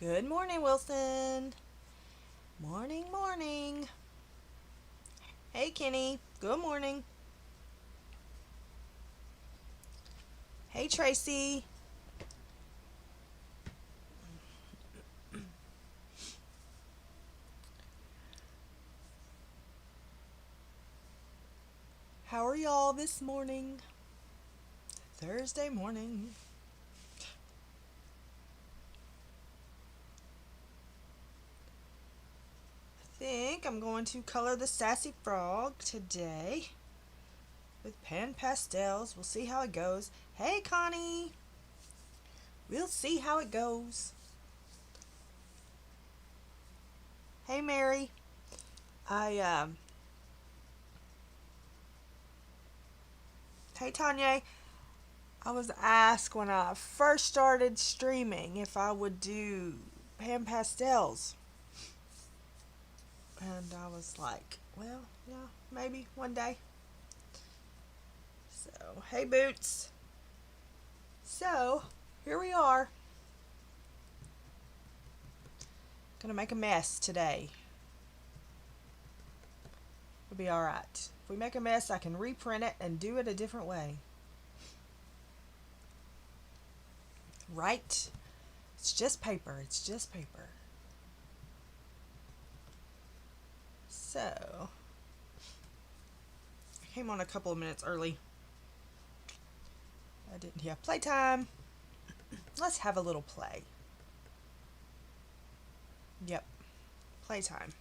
Good morning, Wilson. Morning, morning. Hey, Kenny. Good morning. Hey, Tracy. How are y'all this morning? Thursday morning. I think I'm going to color the Sassy Frog today with Pan Pastels. We'll see how it goes. Hey, Connie. We'll see how it goes. Hey, Mary. I, hey, Tanya. I was asked when I first started streaming if I would do Pan Pastels. And I was like, well, yeah, maybe one day. So, hey, Boots. So, here we are. Gonna make a mess today. It'll be alright. If we make a mess, I can reprint it and do it a different way. Right? It's just paper. It's just paper. So, I came on a couple of minutes early. I didn't have playtime. Let's have a little play. Yep, playtime.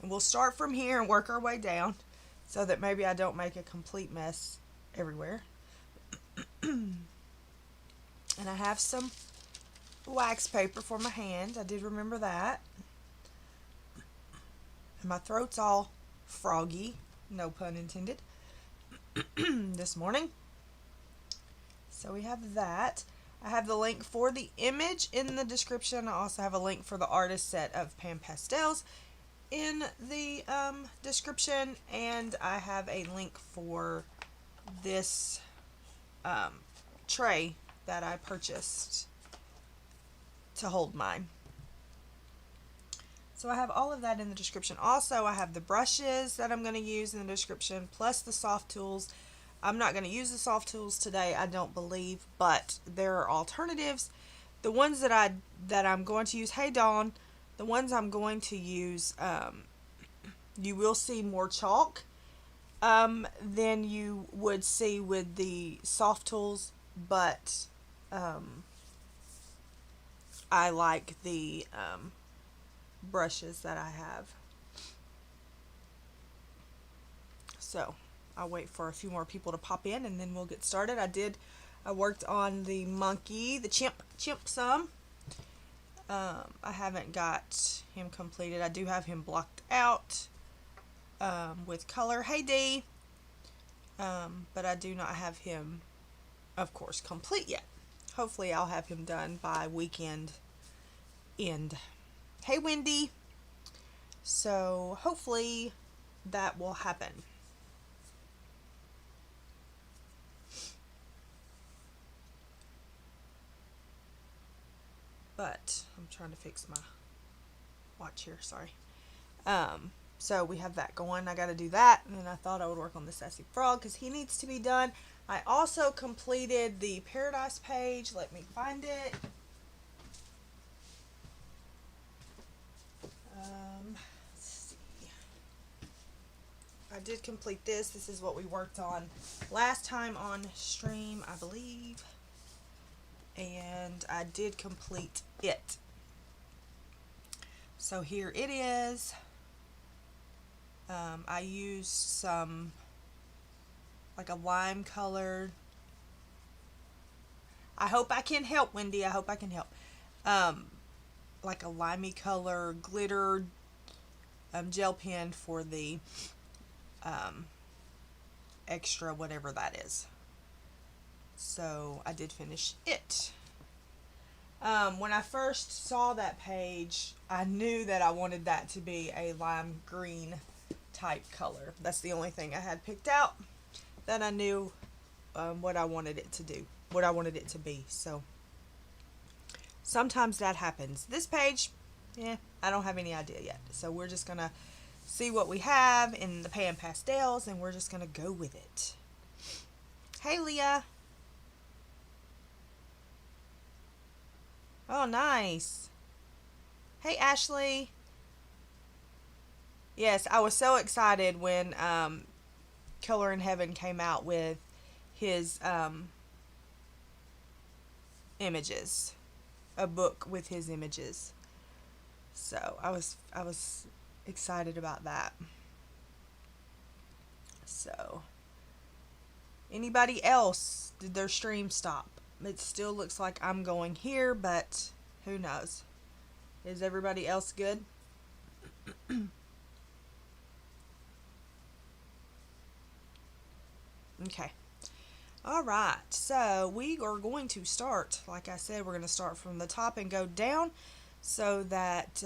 And we'll start from here and work our way down so that maybe I don't make a complete mess everywhere. And I have some wax paper for my hand. I did remember that. And my throat's all froggy, no pun intended, this morning. So we have that. I have the link for the image in the description. I also have a link for the artist set of Pan Pastels in the description. And I have a link for this tray that I purchased to hold mine. So I have all of that in the description. Also, I have the brushes that I'm going to use in the description, plus the soft tools. I'm not going to use the soft tools today, I don't believe, but there are alternatives. The ones that I'm going to use, hey Dawn, the ones I'm going to use, you will see more chalk than you would see with the soft tools, but I like the brushes that I have. So I'll wait for a few more people to pop in and then we'll get started. I worked on the monkey, the chimp some. I haven't got him completed. I do have him blocked out with color. Hey Dee. But I do not have him, of course, complete yet. Hopefully I'll have him done by weekend end. Hey Wendy. So hopefully that will happen. But I'm trying to fix my watch here, sorry. So we have that going. I got to do that, and then I thought I would work on the Sassy Frog because he needs to be done. I also completed the Paradise page. Let me find it. Let's see. I did complete this. This is what we worked on last time on stream, I believe. And I did complete it. So here it is. I used some, like a lime color. I hope I can help, Wendy. I hope I can help. Like a limey color glitter gel pen for the extra whatever that is. So I did finish it. When I first saw that page, I knew that I wanted that to be a lime green type color. That's the only thing I had picked out that I knew what I wanted it to do, what I wanted it to be. So sometimes that happens. This page, yeah, I don't have any idea yet. So we're just going to see what we have in the Pan Pastels, and we're just going to go with it. Hey, Leah. Oh, nice. Hey, Ashley. Yes, I was so excited when Color in Heaven came out with his images, a book with his images. So I was excited about that. So anybody else, did their stream stop? It still looks like I'm going here, but who knows? Is everybody else good? Okay. All right. So we are going to start, like I said, we're going to start from the top and go down so that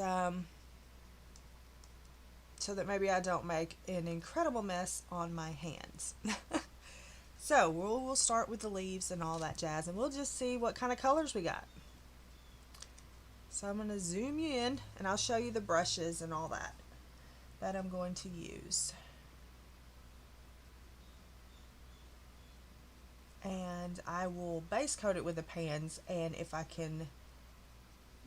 maybe I don't make an incredible mess on my hands. So we'll start with the leaves and all that jazz, and we'll just see what kind of colors we got. So I'm going to zoom you in, and I'll show you the brushes and all that I'm going to use. And I will base coat it with the pans, and if I can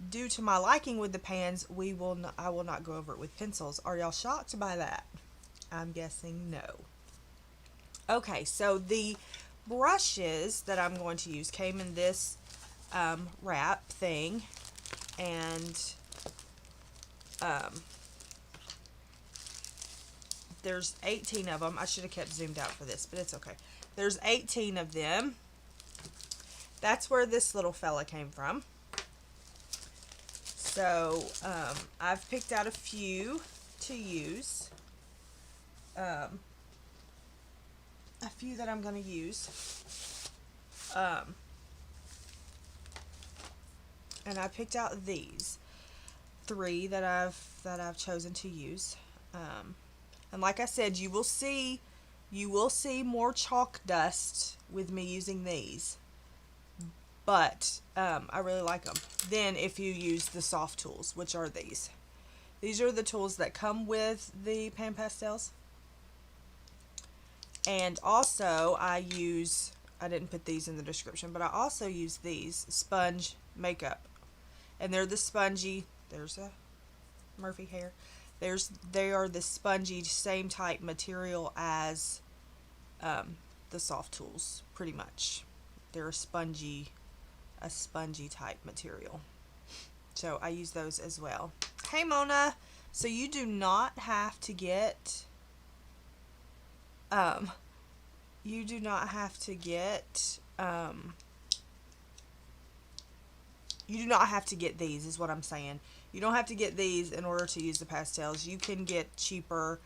do to my liking with the pans, I will not go over it with pencils. Are y'all shocked by that? I'm guessing no. Okay, so the brushes that I'm going to use came in this wrap thing, and there's 18 of them. I should have kept zoomed out for this, but it's okay. There's 18 of them. That's where this little fella came from. So I've picked out a few to use. A few that I'm going to use. And I picked out these 3 that I've chosen to use. And like I said, you will see more chalk dust with me using these, but I really like them. Then if you use the soft tools, which are these are the tools that come with the Pan Pastels. And also I didn't put these in the description, but I also use these sponge makeup, and they're the spongy, there's a Murphy hair, they are the spongy same type material as the soft tools, pretty much. They're a spongy type material. So I use those as well. Hey Mona, so you do not have to get you do not have to get these, is what I'm saying. You don't have to get these in order to use the pastels. You can get cheaper,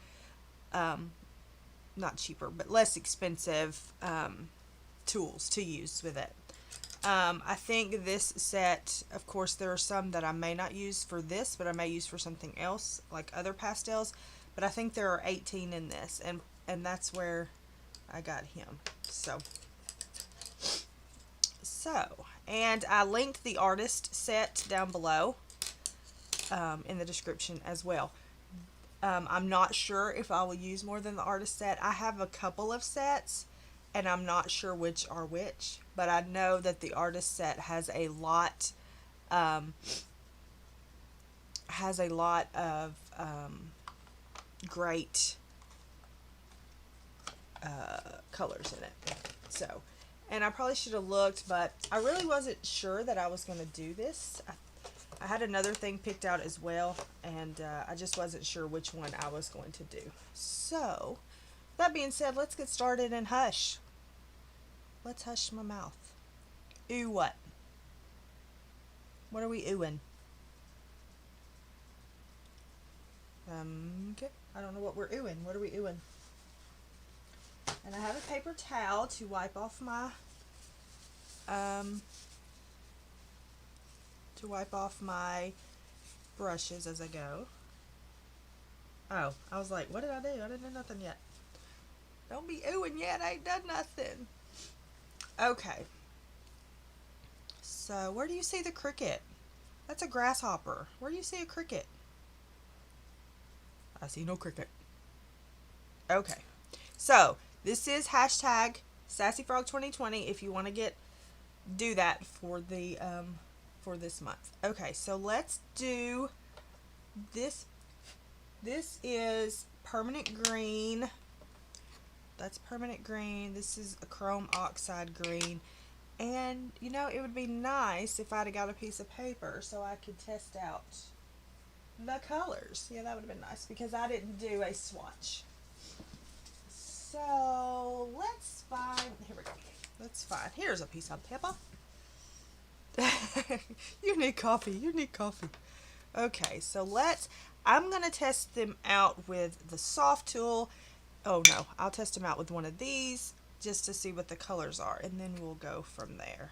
not cheaper, but less expensive tools to use with it. I think this set, of course, there are some that I may not use for this, but I may use for something else, like other pastels. But I think there are 18 in this, and that's where I got him. And I linked the artist set down below in the description as well. I'm not sure if I will use more than the artist set. I have a couple of sets, and I'm not sure which are which, but I know that the artist set has a lot of great colors in it. So, and I probably should have looked, but I really wasn't sure that I was going to do this. I had another thing picked out as well, and I just wasn't sure which one I was going to do. So, that being said, let's get started and hush. Let's hush my mouth. Ooh, what? What are we oohing? Okay. I don't know what we're oohing. What are we oohing? And I have a paper towel to wipe off my brushes as I go. Oh, I was like, what did I do? I didn't do nothing yet. Don't be oohing yet. I ain't done nothing. Okay. So, where do you see the cricket? That's a grasshopper. Where do you see a cricket? I see no cricket. Okay. So, this is hashtag Sassy Frog 2020 if you want to do that for the for this month. Okay, so let's do this. This is permanent green. That's permanent green. This is a chrome oxide green. And, you know, it would be nice if I'd have got a piece of paper so I could test out the colors. Yeah, that would have been nice because I didn't do a swatch. So, let's find, here we go. Let's find, here's a piece of paper. You need coffee, you need coffee. Okay, so I'm going to test them out with the soft tool. Oh no, I'll test them out with one of these just to see what the colors are, and then we'll go from there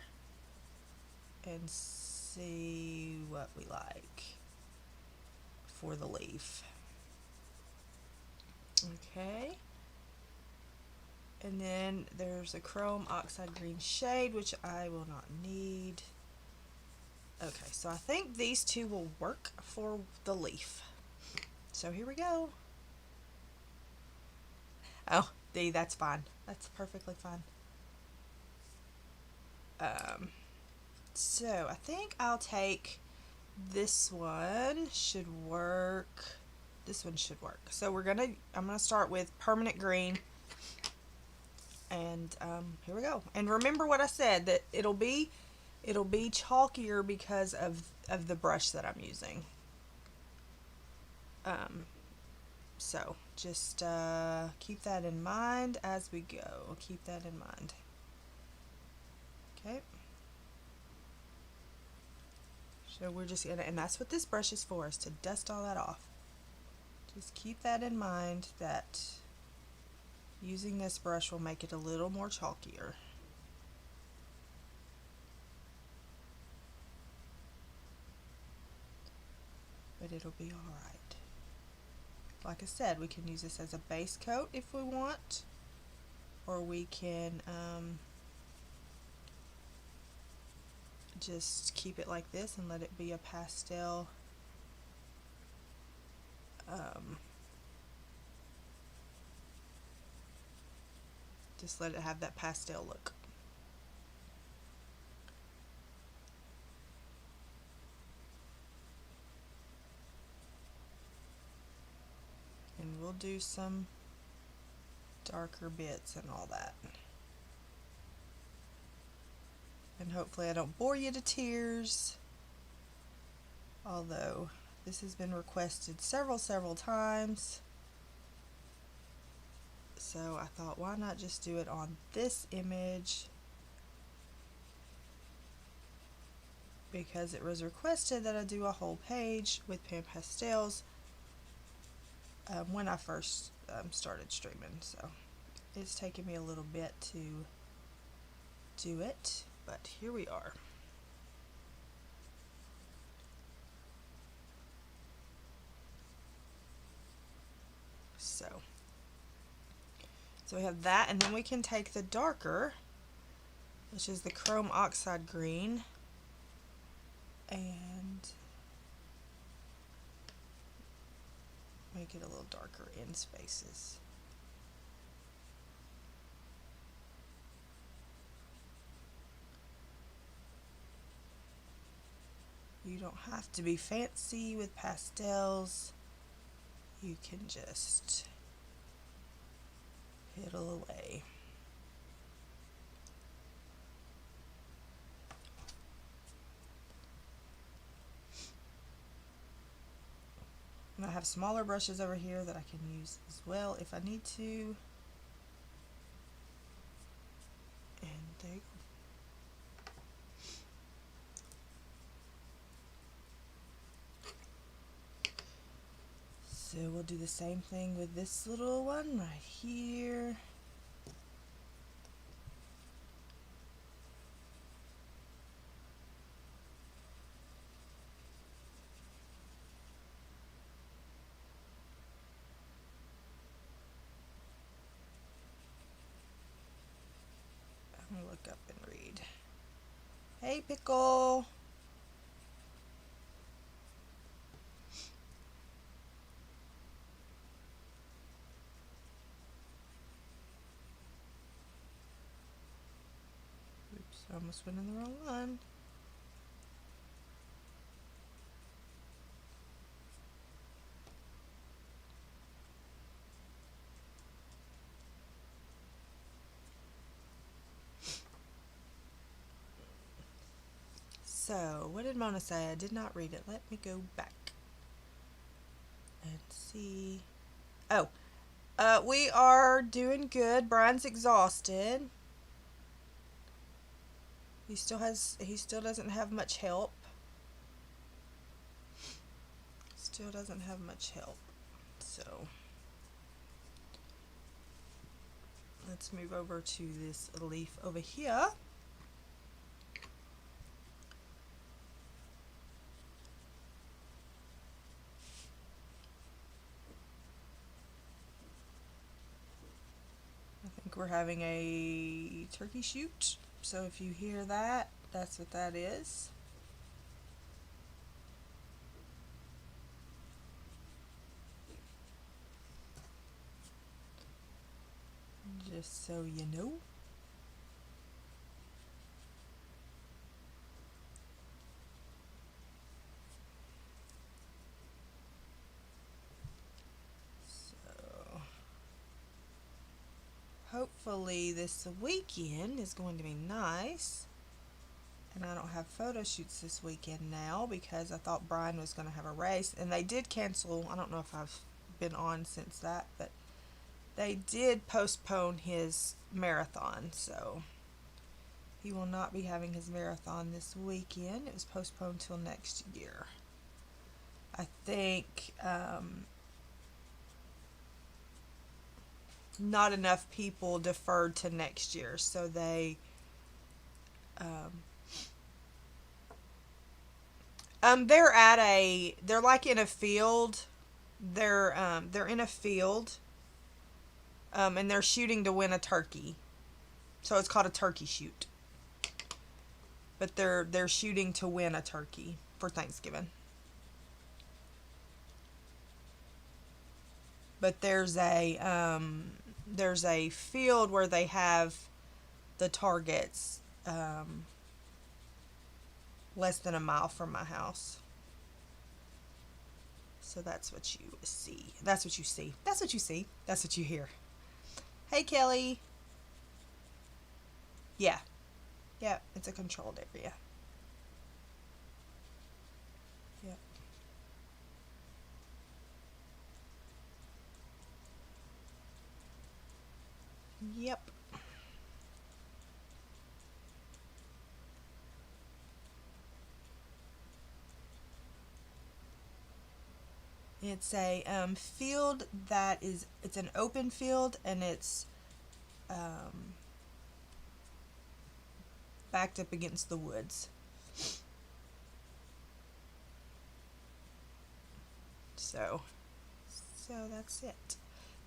and see what we like for the leaf. Okay. And then there's a chrome oxide green shade, which I will not need. Okay, so I think these two will work for the leaf. So here we go. Oh, that's fine. That's perfectly fine. So I think I'll take this one. Should work. This one should work. So I'm gonna start with permanent green. And here we go. And remember what I said, that it'll be chalkier because of the brush that I'm using. So just keep that in mind as we go. Keep that in mind. Okay. So we're just gonna, and that's what this brush is for, is to dust all that off. Just keep that in mind, that using this brush will make it a little more chalkier. But it'll be alright. Like I said, we can use this as a base coat if we want, or we can just keep it like this and let it be a pastel just let it have that pastel look. And we'll do some darker bits and all that. And hopefully I don't bore you to tears, although this has been requested several times. So I thought, why not just do it on this image, because it was requested that I do a whole page with Pan Pastels when I first started streaming. So it's taken me a little bit to do it, but here we are. So we have that, and then we can take the darker, which is the chrome oxide green, and make it a little darker in spaces. You don't have to be fancy with pastels. You can just piddle away. And I have smaller brushes over here that I can use as well if I need to. And there you go. So we'll do the same thing with this little one right here. I'm gonna look up and read. Hey, Pickle. I almost went in the wrong one. So, what did Mona say? I did not read it. Let me go back and see. Oh, we are doing good. Brian's exhausted. He still doesn't have much help. Still doesn't have much help. So, let's move over to this leaf over here. I think we're having a turkey shoot. So if you hear that, that's what that is. Just so you know. So hopefully this weekend is going to be nice. And I don't have photo shoots this weekend now because I thought Brian was going to have a race. And they did cancel. I don't know if I've been on since that, but they did postpone his marathon. So he will not be having his marathon this weekend. It was postponed till next year. I think not enough people deferred to next year. So they're they're like in a field. They're in a field, and they're shooting to win a turkey. So it's called a turkey shoot. But they're shooting to win a turkey for Thanksgiving. But there's a field where they have the targets less than a mile from my house. So that's what you see. That's what you see. That's what you see. That's what you hear. Hey, Kelly. Yeah. Yeah, it's a controlled area. Yep. Yep. It's a field that it's an open field, and it's backed up against the woods. So that's it.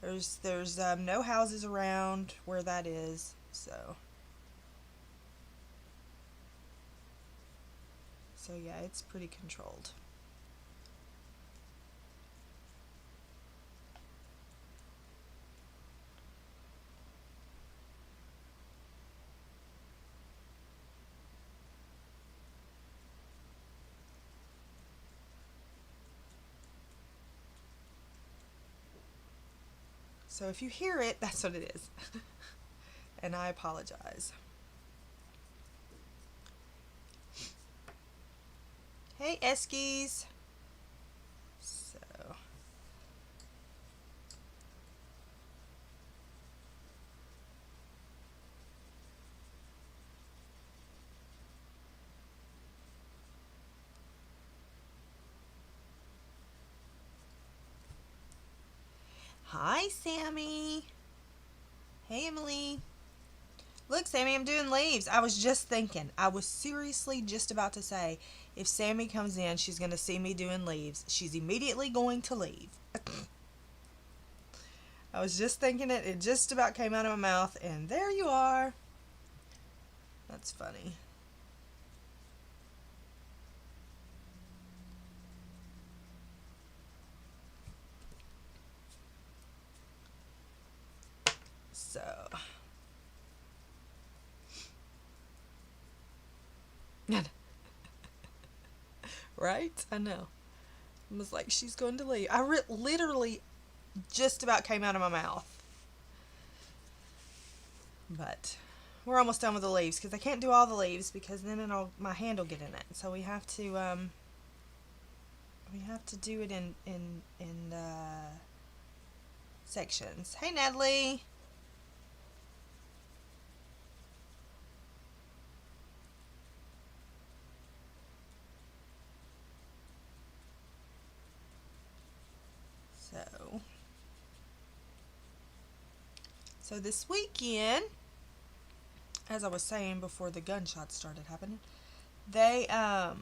There's no houses around where that is. So yeah, it's pretty controlled. So if you hear it, that's what it is. And I apologize. Hey, Eskies. So. Hi, Sammy. Hey, Emily. Look, Sammy, I'm doing leaves. I was just thinking. I was seriously just about to say, if Sammy comes in, she's going to see me doing leaves. She's immediately going to leave. I was just thinking it. It just about came out of my mouth, and there you are. That's funny. So. Right? I know. I was like, she's going to leave. Literally just about came out of my mouth. But we're almost done with the leaves because I can't do all the leaves because then my hand will get in it. So we have to do it in sections. Hey, Natalie. So this weekend, as I was saying before the gunshots started happening, I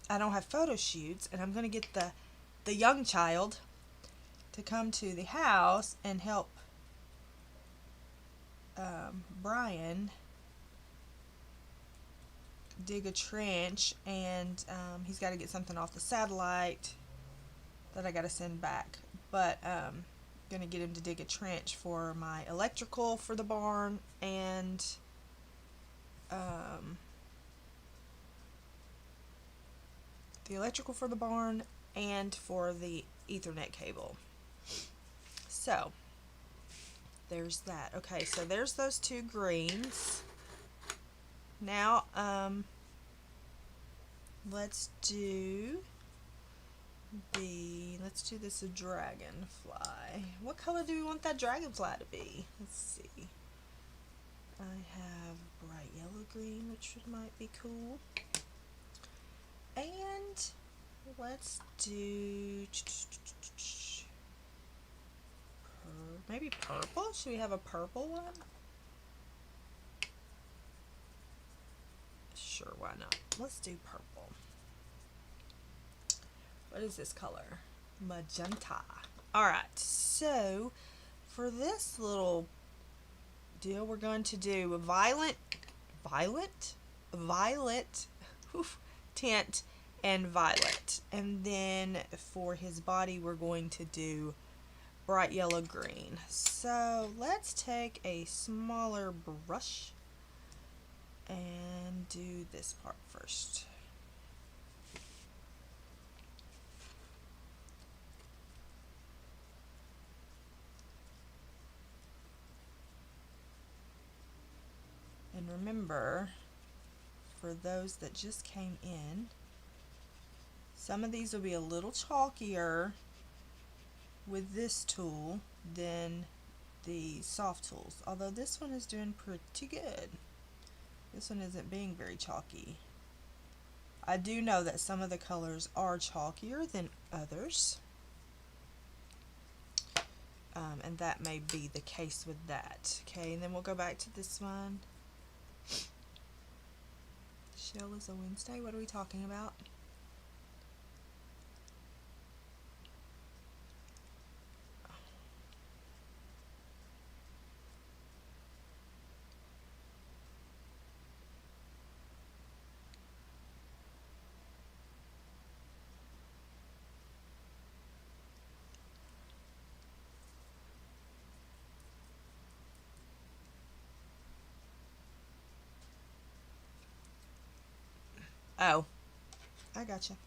don't have photo shoots, and I'm going to get the young child to come to the house and help Brian dig a trench, and he's got to get something off the satellite that I got to send back. But going to get him to dig a trench for my electrical for the barn and for the Ethernet cable. So there's that. Okay, so there's those two greens. Now let's do this dragonfly. What color do we want that dragonfly to be? Let's see. I have bright yellow green, which might be cool. And let's do maybe purple. Should we have a purple one? Sure, why not? Let's do purple. What is this color? Magenta. Alright, so for this little deal, we're going to do a violet tint and violet. And then for his body, we're going to do bright yellow green. So let's take a smaller brush and do this part first. And remember, for those that just came in, some of these will be a little chalkier with this tool than the soft tools, although this one is doing pretty good. This one isn't being very chalky. I do know that some of the colors are chalkier than others, and that may be the case with that. Okay, and then we'll go back to this one. Shell is a Wednesday. What are we talking about? Oh, I gotcha.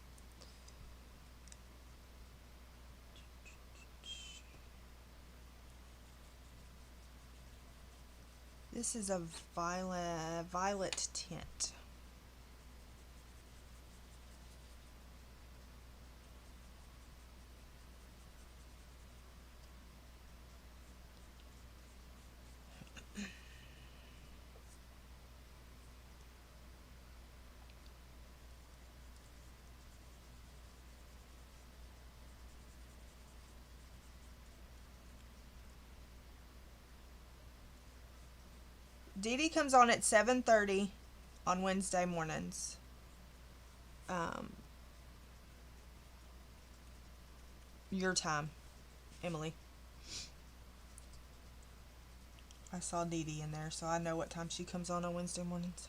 This is a violet tint. Dee Dee comes on at 7:30 on Wednesday mornings. Your time, Emily. I saw Dee Dee in there, so I know what time she comes on Wednesday mornings.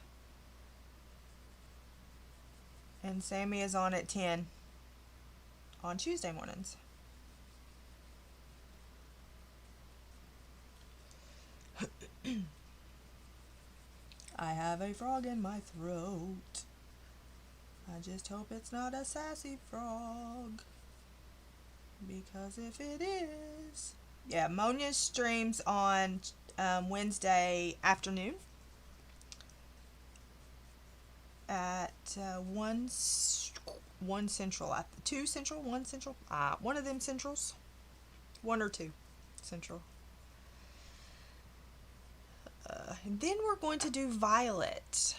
And Sammy is on at 10 on Tuesday mornings. I have a frog in my throat. I just hope it's not a sassy frog. Because if it is... Yeah, Monia streams on Wednesday afternoon at 1 Central. 2 Central? 1 Central? One of them Centrals. 1 or 2 Central. And then we're going to do Violet.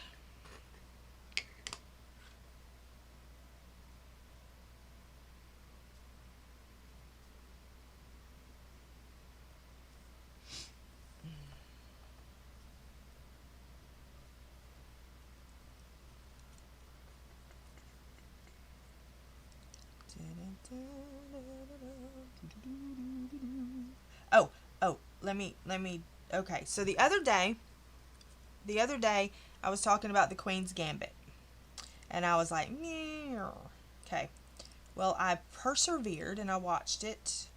Let me okay, so the other day I was talking about the Queen's Gambit and I was like, okay, well, I persevered and I watched it,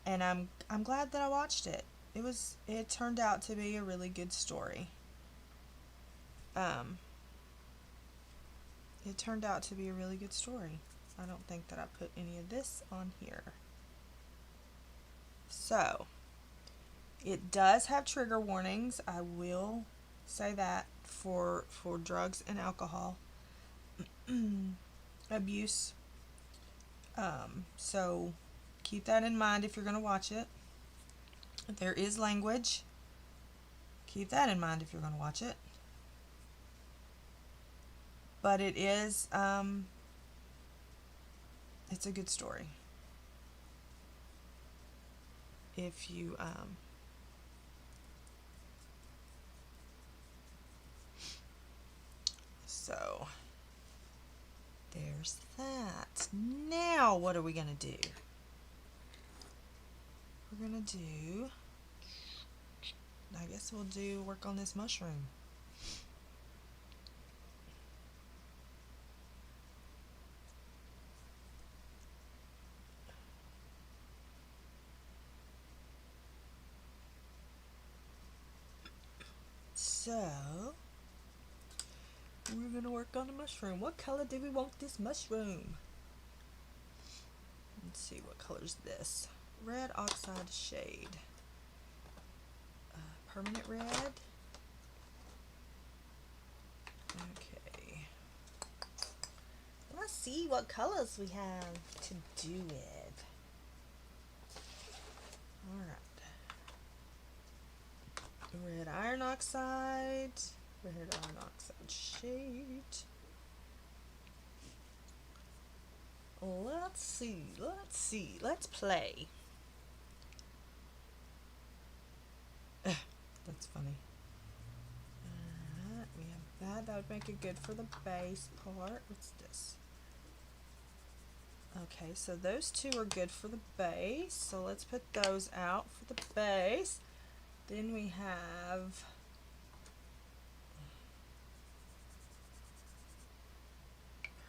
and I'm glad that I watched it. It turned out to be a really good story. It turned out to be a really good story. I don't think that I put any of this on here. So, it does have trigger warnings. I will say that for drugs and alcohol abuse. So, keep that in mind if you're going to watch it. There is language. Keep that in mind if you're going to watch it. But it is, it's a good story. If you, so, there's that. Now, what are we going to do? We're going to do, I guess we'll work on this mushroom. So, we're going to work on the mushroom. What color do we want this mushroom? Let's see, what color is this? Red oxide shade. Permanent red. Okay. Let's see what colors we have to do with. Alright. Red iron oxide. Red iron oxide shade. Let's see. Let's play. That's funny. We have that. That would make it good for the base part. What's this? Okay, so those two are good for the base. So let's put those out for the base. Then we have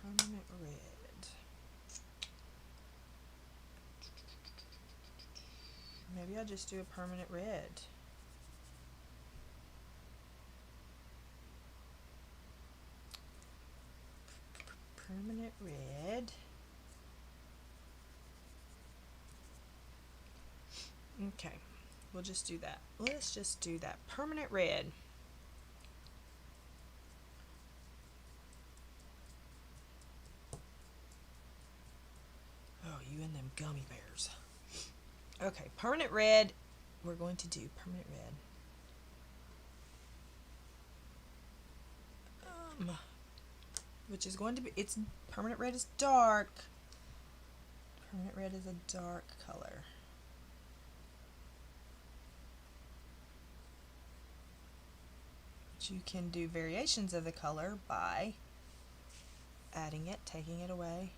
permanent red. Maybe I'll just do a permanent red. Permanent red. Okay, we'll just do that. Let's just do that. Permanent red. Oh, you and them gummy bears. Okay, permanent red. We're going to do permanent red. Which is going to be, it's permanent red is dark. Permanent red is a dark color. But you can do variations of the color by adding it, taking it away.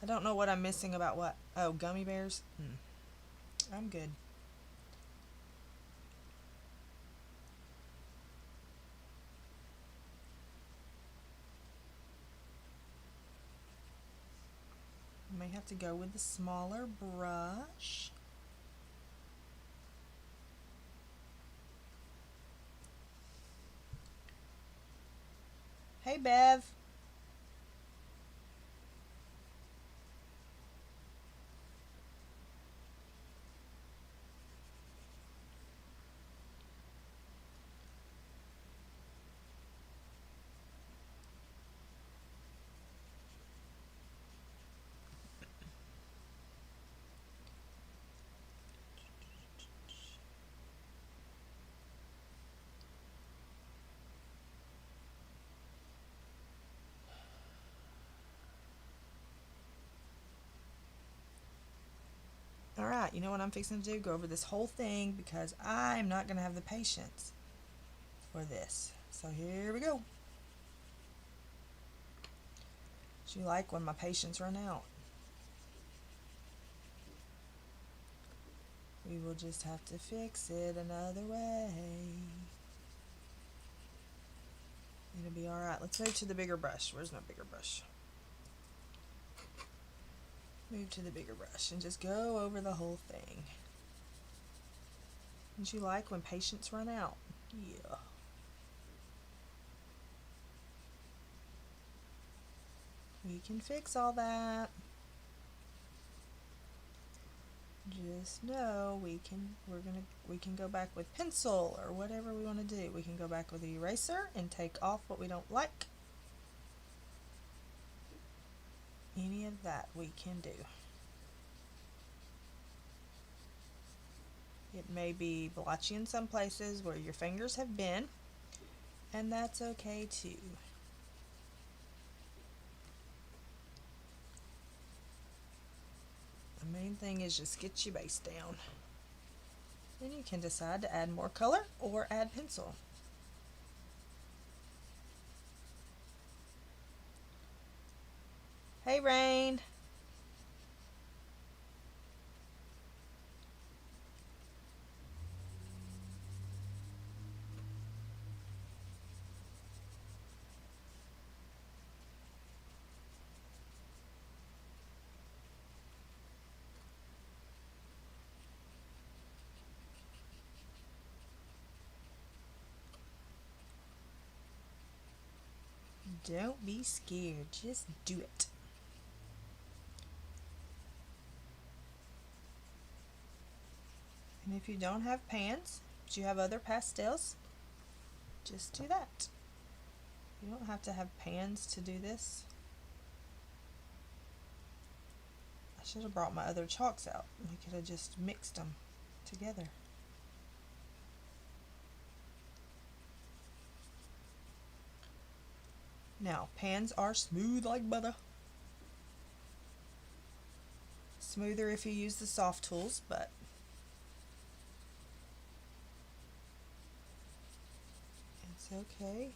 I don't know what I'm missing about what. Oh, gummy bears? I'm good. I may have to go with the smaller brush. Bev. Alright, you know what I'm fixing to do? Go over this whole thing because I'm not going to have the patience for this. So here we go. Do you like when my patience run out? We will just have to fix it another way. It'll be alright. Let's move to the bigger brush. Where's my bigger brush? Move to the bigger brush and just go over the whole thing. Don't you like when patience run out? Yeah. We can fix all that. Just know we can go back with pencil or whatever we want to do. We can go back with the eraser and take off what we don't like. Any of that we can do. It may be blotchy in some places where your fingers have been, and that's okay too. The main thing is just get your base down. Then you can decide to add more color or add pencil. Hey, Rain. Don't be scared, just do it. And if you don't have pans, but you have other pastels, just do that. You don't have to have pans to do this. I should have brought my other chalks out. We could have just mixed them together. Now, pans are smooth like butter. Smoother if you use the soft tools, but it's okay.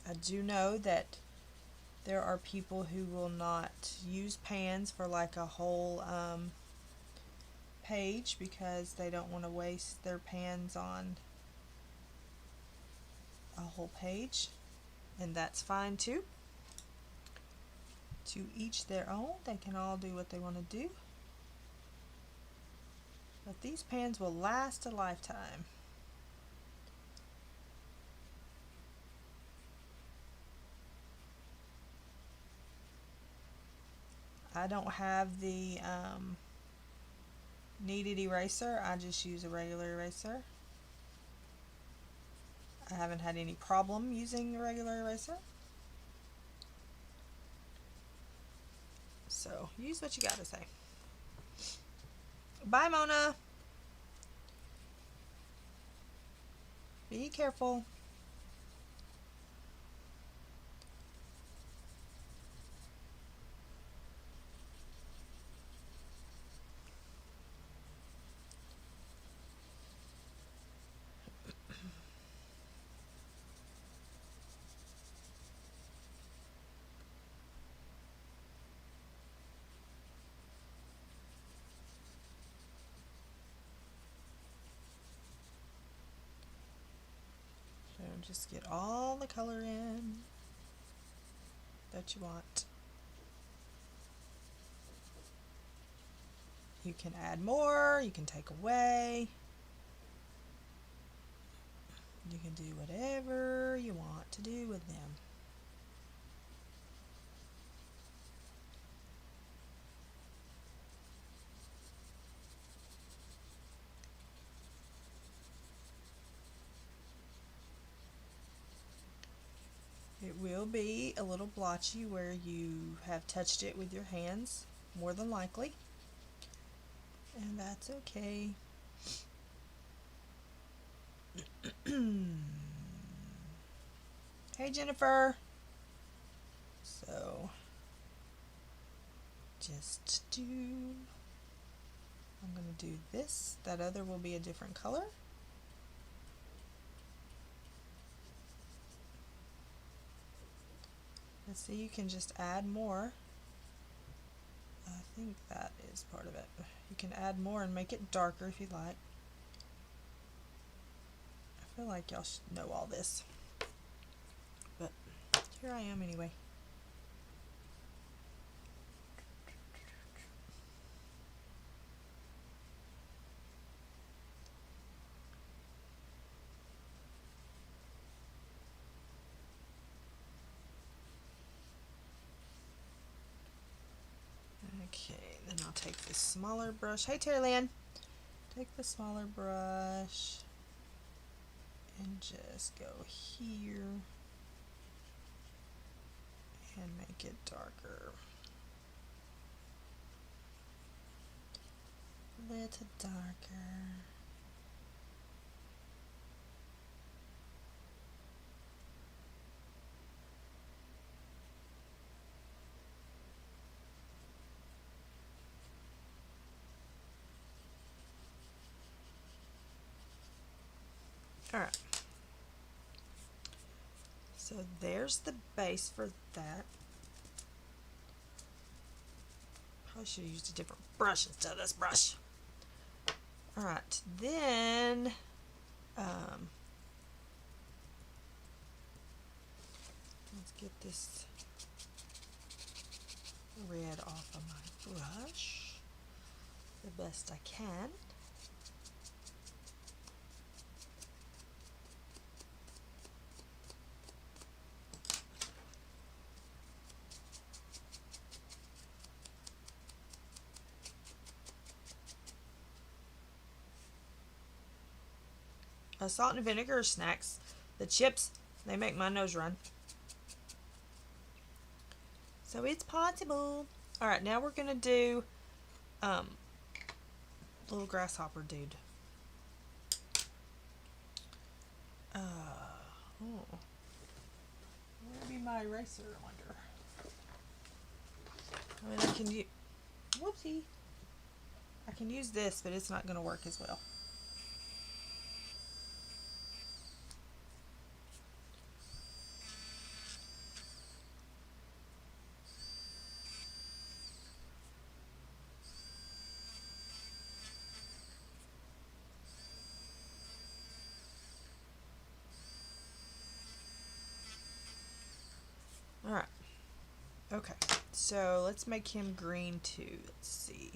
I do know that there are people who will not use pans for like a whole page because they don't want to waste their pans on a whole page, and that's fine too. To each their own. They can all do what they want to do. But these pans will last a lifetime. I don't have the kneaded eraser. I just use a regular eraser. I haven't had any problem using a regular eraser. So use what you gotta say. Bye, Mona. Be careful. So just get all the color in. that you want. You can add more, you can take away. You can do whatever you want to do with them. It will be a little blotchy where you have touched it with your hands, more than likely, and that's okay. Hey Jennifer. So I'm going to do this. That other will be a different color. Let's see, you can just add more. I think that is part of it. You can add more and make it darker if you'd like. I feel like y'all should know all this, but here I am anyway. Okay, then I'll take this smaller brush. Hey Terry Lynn. Take the smaller brush and just go here and make it darker. A little darker. Alright, so there's the base for that. Probably should have used a different brush instead of this brush. Alright, then let's get this red off of my brush the best I can. Salt and vinegar snacks. The chips, they make my nose run. So it's possible. Alright, now we're going to do little grasshopper dude. Where'd be my eraser, I wonder? I mean, I can use... Whoopsie. I can use this, but it's not going to work as well. Alright. Okay. So let's make him green too. Let's see.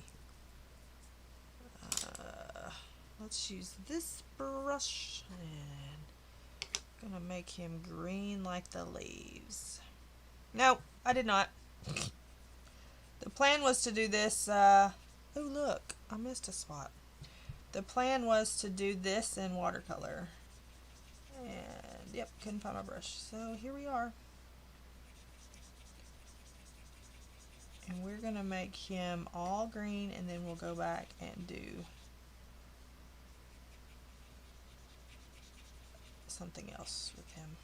Let's use this brush and gonna make him green like the leaves. No, I did not. The plan was to do this. Oh look, I missed a spot. The plan was to do this in watercolor. And yep, couldn't find my brush. So here we are. And we're gonna make him all green, and then we'll go back and do something else with him.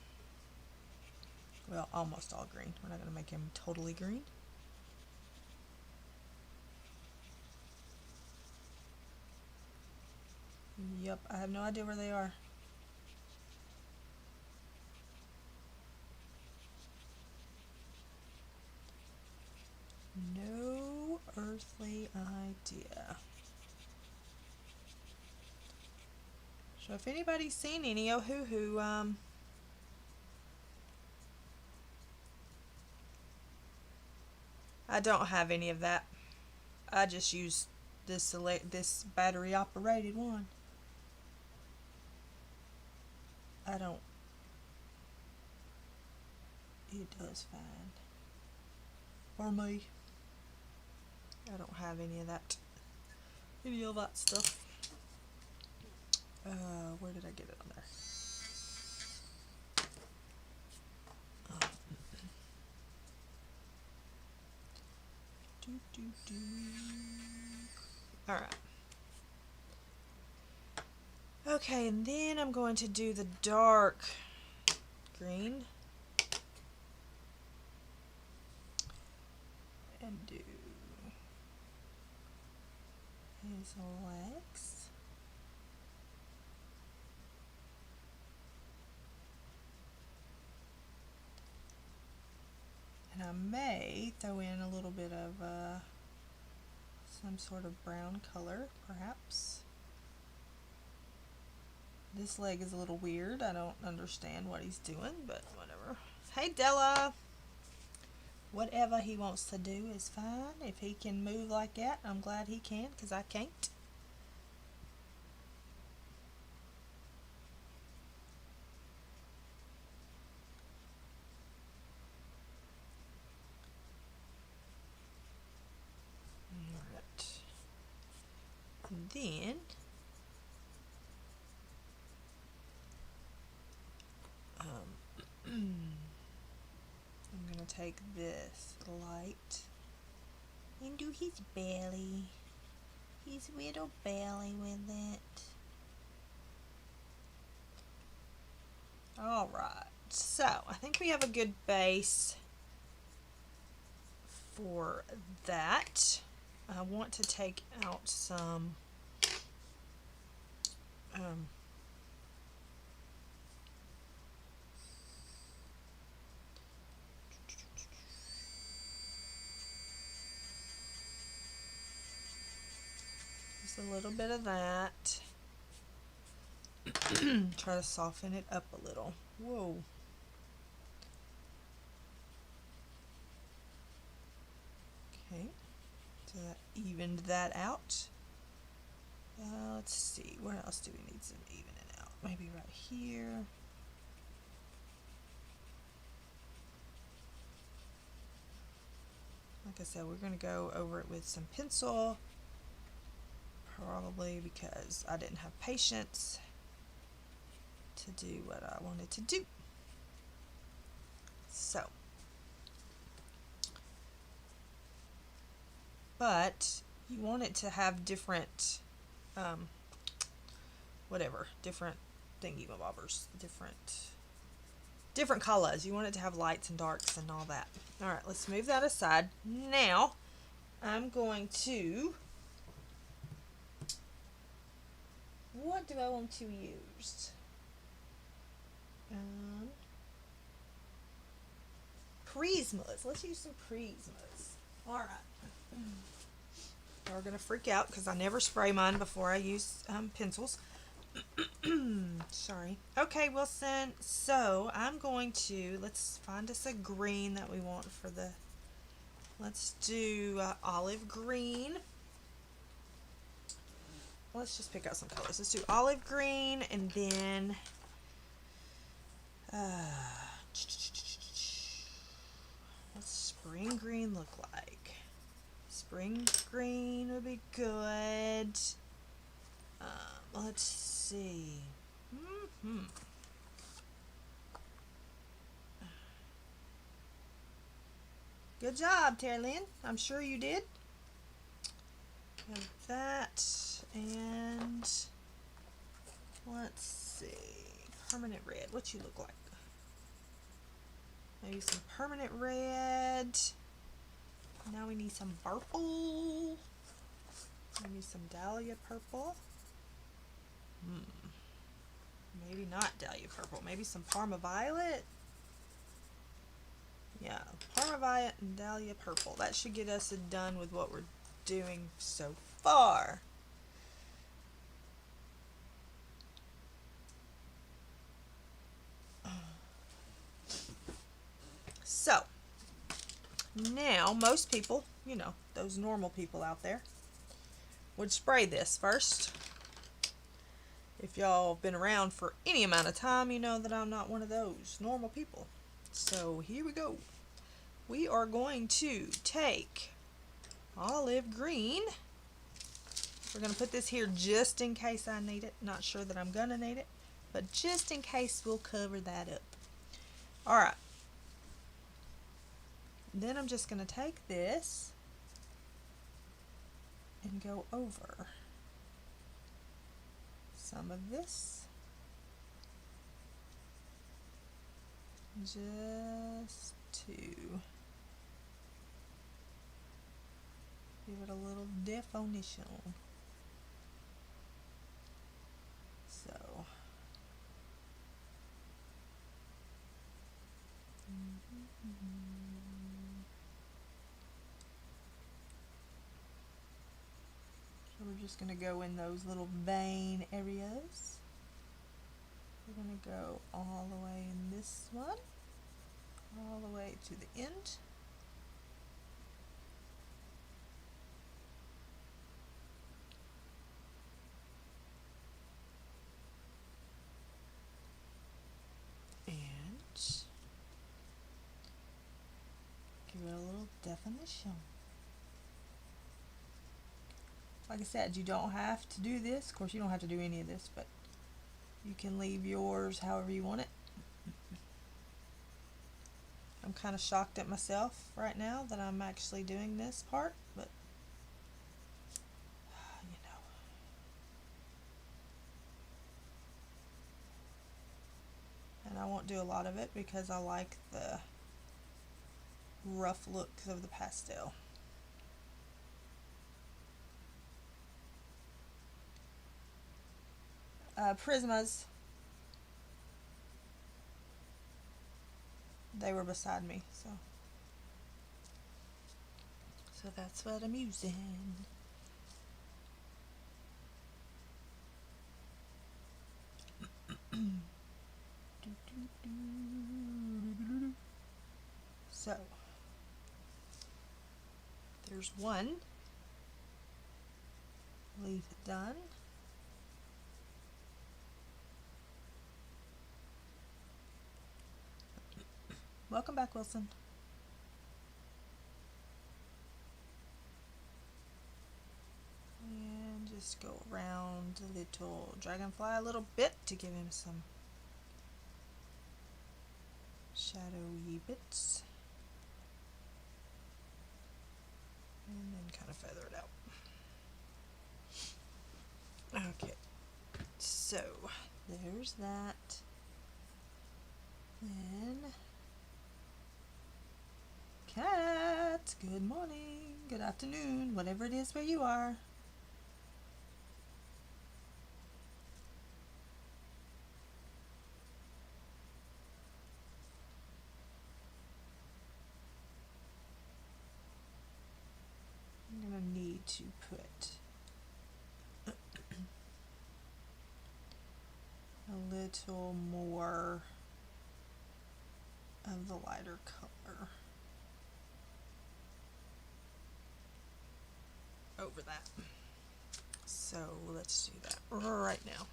Well, almost all green. We're not gonna make him totally green. Yep, I have no idea where they are. No earthly idea. So if anybody's seen any Hoo, I don't have any of that. I just use this battery operated one. I don't. It does fine for me. I don't have any of that stuff. Where did I get it on there? All right. Okay, and then I'm going to do the dark green and do his legs. And I may throw in a little bit of some sort of brown color, perhaps. This leg is a little weird. I don't understand what he's doing, but whatever. Hey, Della! Whatever he wants to do is fine. If he can move like that, I'm glad he can, because I can't. Alright. And then I'm going to take this light and do his belly. His little belly with it. Alright, so I think we have a good base for that. I want to take out some just a little bit of that. Try to soften it up a little. Whoa. Okay, so that evened that out. Let's see, where else do we need some evening out? Maybe right here. Like I said, we're going to go over it with some pencil, probably because I didn't have patience to do what I wanted to do. So, but you want it to have different, different thingy-bobbers, different colors. You want it to have lights and darks and all that. All right, let's move that aside. Now, I'm going to, what do I want to use? Prismas. Let's use some prismas. All right. We're going to freak out because I never spray mine before I use pencils. Sorry. Okay, Wilson. So I'm going to, let's find us a green that we want for the, let's do olive green. Let's just pick out some colors. Let's do olive green, and then what's spring green look like? Spring green would be good. Let's see. Good job, Terry Lynn. I'm sure you did. Have that, and let's see. Permanent red. What you look like? Maybe some permanent red. Now we need some purple. Maybe some dahlia purple. Maybe not dahlia purple. Maybe some Parma violet. Yeah, Parma violet and dahlia purple. That should get us done with what we're doing so far. So Now, most people, you know, those normal people out there, would spray this first. If y'all have been around for any amount of time, you know that I'm not one of those normal people. So here we go. We are going to take olive green. We're going to put this here just in case I need it. Not sure that I'm going to need it, but just in case, we'll cover that up. Alright. Then I'm just going to take this and go over some of this. Just to give it a little definition. So we're just going to go in those little vein areas. We're going to go all the way in this one, all the way to the end. And give it a little definition. Like I said, you don't have to do this. Of course, you don't have to do any of this, but you can leave yours however you want it. I'm kind of shocked at myself right now that I'm actually doing this part, but you know. And I won't do a lot of it because I like the rough looks of the pastel. Prismas, they were beside me, so that's what I'm using. So there's one leaf done. Welcome back, Wilson. And just go around the little dragonfly a little bit to give him some shadowy bits. And then kind of feather it out. Okay, so there's that. Then Cat, good morning, good afternoon, whatever it is where you are. I'm going to need to put a little more of the lighter color over that. So let's do that right now.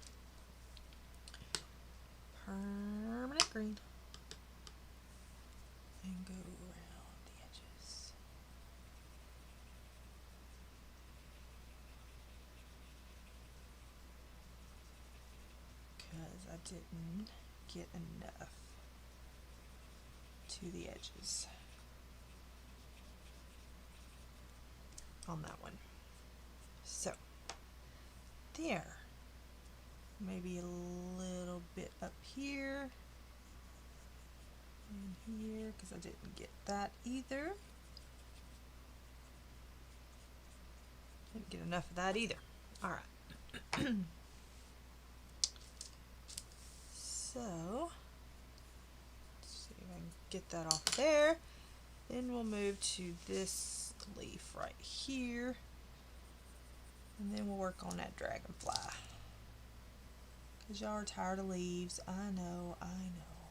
Permanent green. And go around the edges. Because I didn't get enough to the edges on that one. So there, maybe a little bit up here and here because I didn't get that either. Didn't get enough of that either. All right. So let's see if I can get that off there. Then we'll move to this leaf right here. And then we'll work on that dragonfly. Because y'all are tired of leaves. I know, I know.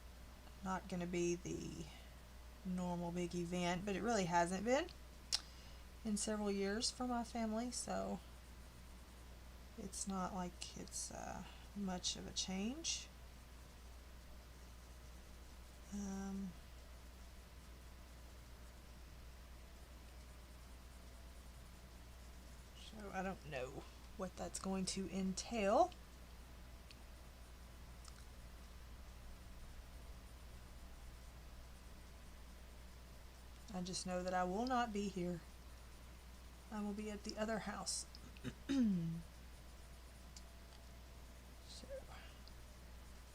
not going to be the normal big event, but it really hasn't been in several years for my family, so it's not like it's much of a change. So I don't know what that's going to entail. I just know that I will not be here. I will be at the other house. So,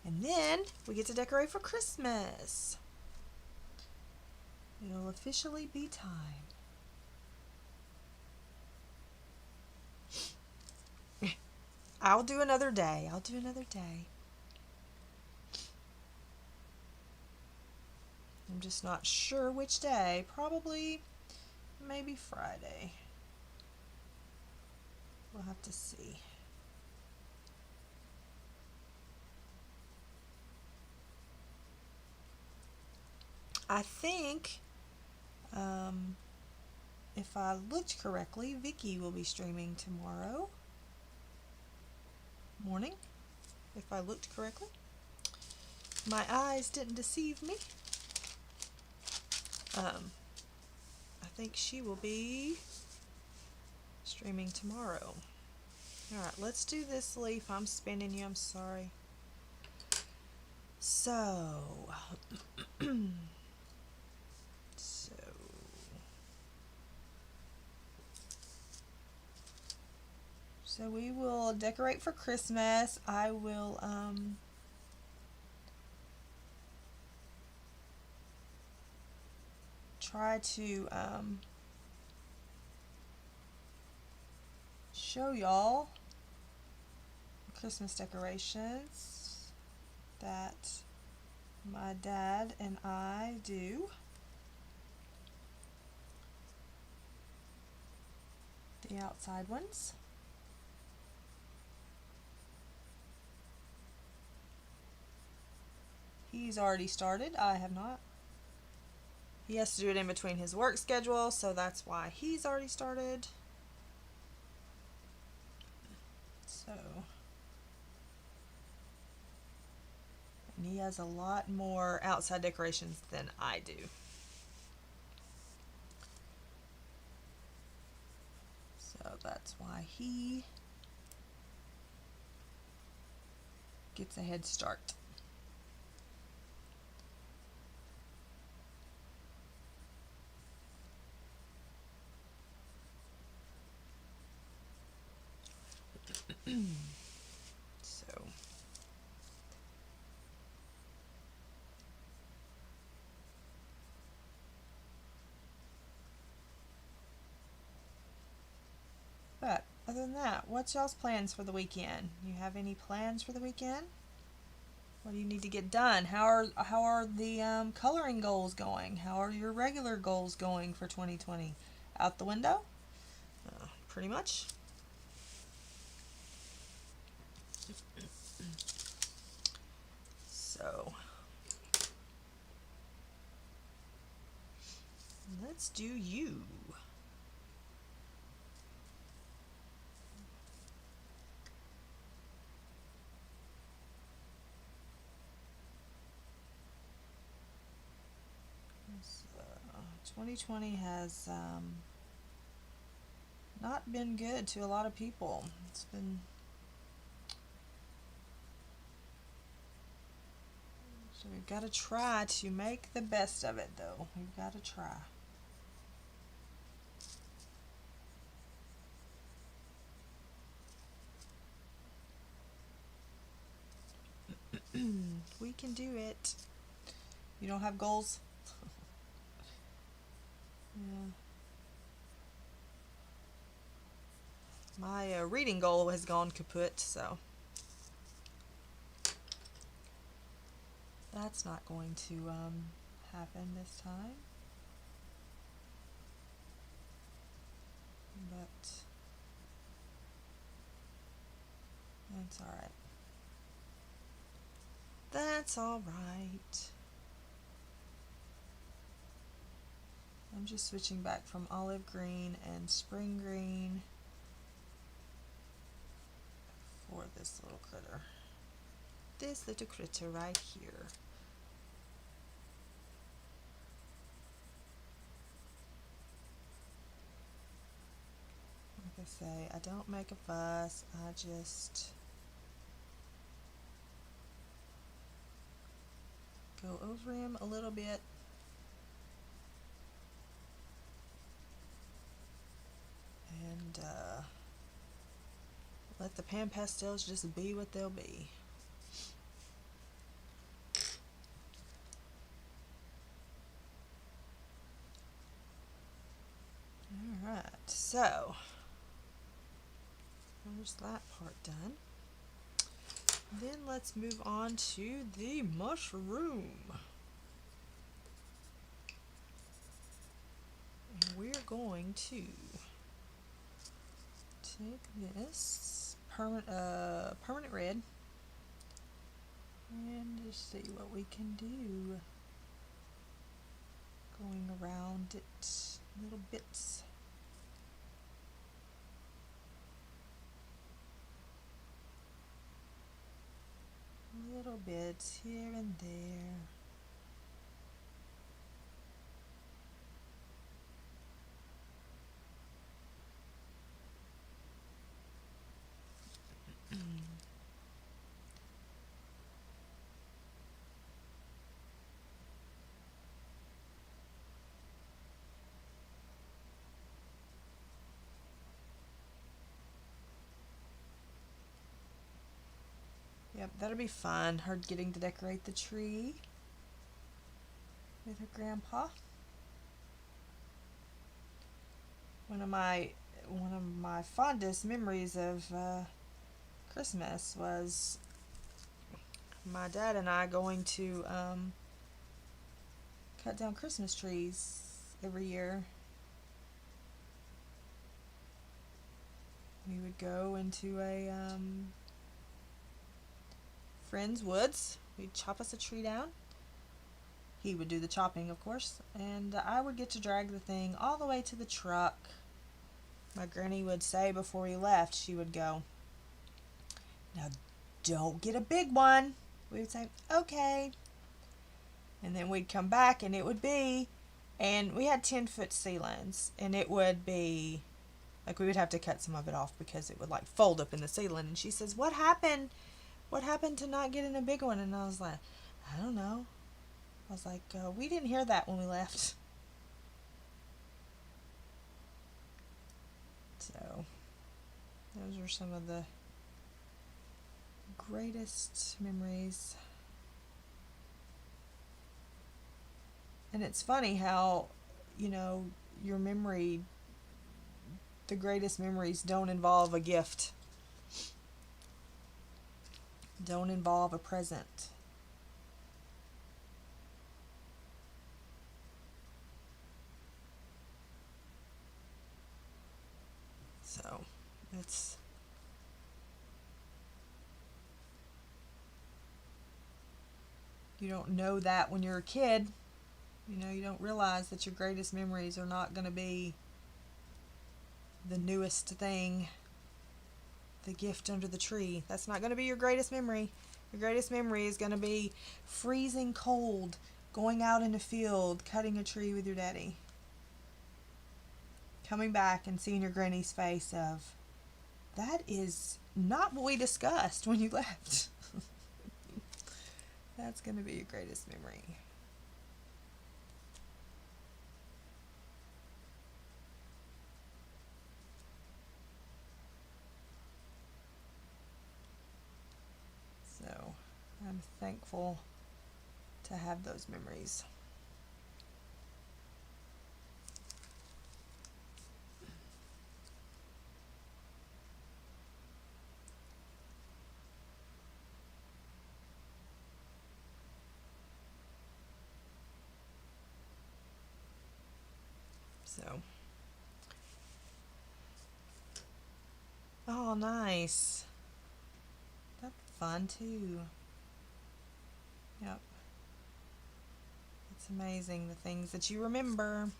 and then we get to decorate for Christmas. It'll officially be time. I'll do another day. I'll do another day. I'm just not sure which day. Probably, maybe Friday. We'll have to see. I think, if I looked correctly, Vicky will be streaming tomorrow morning. If I looked correctly. My eyes didn't deceive me. I think she will be streaming tomorrow. Alright, let's do this leaf. I'm spinning you, I'm sorry. So, so we will decorate for Christmas. I will try to show y'all Christmas decorations that my dad and I do. The outside ones. He's already started. I have not. He has to do it in between his work schedule, so that's why he's already started. So, and he has a lot more outside decorations than I do. So that's why he gets a head start. So, but other than that, what's y'all's plans for the weekend? You have any plans for the weekend? What do you need to get done? How are the coloring goals going? How are your regular goals going for 2020? Out the window? Pretty much. So, let's do you. So, 2020 has not been good to a lot of people. It's been so we've got to try to make the best of it, though. We've got to try. We can do it. You don't have goals? Yeah. My reading goal has gone kaput, so that's not going to happen this time. But that's alright. That's alright. I'm just switching back from olive green and spring green for this little critter. This little critter right here. Like I say, I don't make a fuss, I just go over him a little bit. And let the Pan Pastels just be what they'll be. Alright, so there's that part done. Then let's move on to the mushroom. And we're going to take this permanent red and just see what we can do. Going around it, little bits. Little bits here and there. Yep, that'll be fun, her getting to decorate the tree with her grandpa. One of my fondest memories of Christmas was my dad and I going to cut down Christmas trees every year. We would go into a friend's woods. We'd chop us a tree down. He would do the chopping, of course, and I would get to drag the thing all the way to the truck. My granny would say before we left, she would go, "Now don't get a big one." We would say, "Okay." And then we'd come back and it would be, and we had 10-foot ceilings, and it would be, like, we would have to cut some of it off because it would like fold up in the ceiling. And she says, "What happened? What happened to not getting a big one?" And I was like, "I don't know." I was like, "We didn't hear that when we left." So those are some of the greatest memories. And it's funny how, you know, your memory, the greatest memories don't involve a gift, don't involve a present. So it's you don't know that when you're a kid. You know, you don't realize that your greatest memories are not going to be the newest thing, the gift under the tree. That's not going to be your greatest memory. Your greatest memory is going to be freezing cold, going out in the field, cutting a tree with your daddy. Coming back and seeing your granny's face of, "That is not what we discussed when you left." That's going to be your greatest memory. So I'm thankful to have those memories. So, oh, nice. That's fun too. Yep. It's amazing the things that you remember.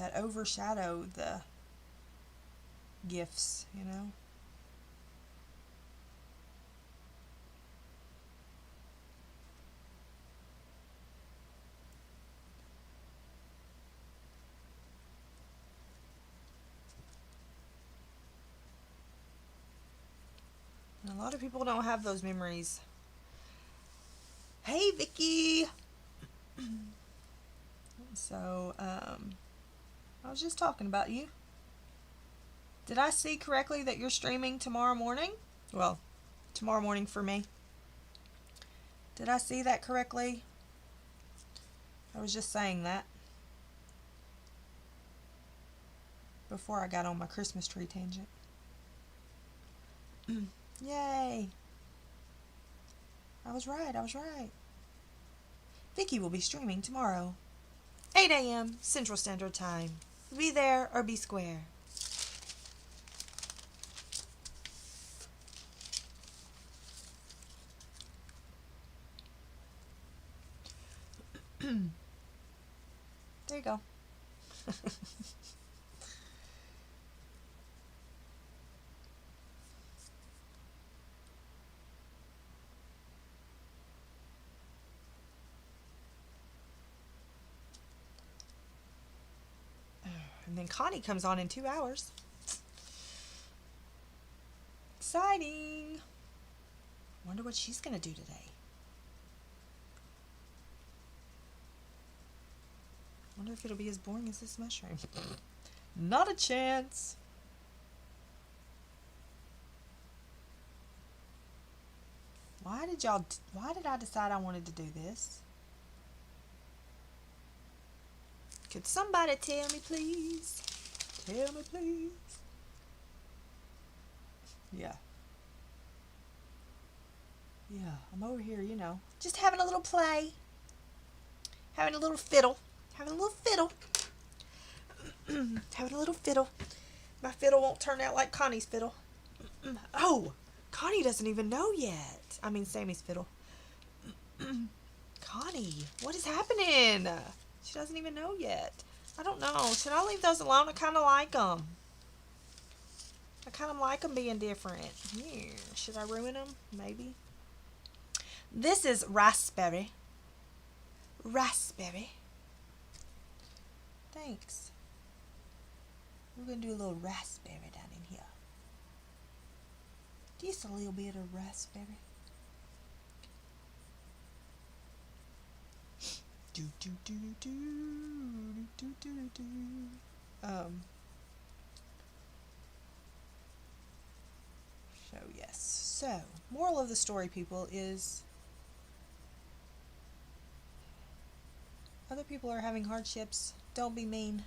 that overshadow the gifts, you know. And a lot of people don't have those memories. Hey, Vicky! So, I was just talking about you. Did I see correctly that you're streaming tomorrow morning? Well, tomorrow morning for me. Did I see that correctly? I was just saying that before I got on my Christmas tree tangent. Yay! I was right. Vicky will be streaming tomorrow, 8 a.m. Central Standard Time. Be there or be square. There you go. And then Connie comes on in 2 hours. Exciting. Wonder what she's going to do today. Wonder if it'll be as boring as this mushroom. Not a chance. Why did I decide I wanted to do this? Could somebody tell me, please? Tell me, please. Yeah. Yeah, I'm over here, you know, just having a little play. Having a little fiddle. Having a little fiddle. Having a little fiddle. My fiddle won't turn out like Connie's fiddle. Oh, Connie doesn't even know yet. I mean, Sammy's fiddle. Connie, what is happening? She doesn't even know yet. I don't know. Should I leave those alone? I kind of like them. I kind of like them being different. Here, should I ruin them? Maybe. This is raspberry. Raspberry. Thanks. We're going to do a little raspberry down in here. Just a little bit of raspberry. Do do do do do do do do. So yes. So, moral of the story, people, is other people are having hardships. Don't be mean.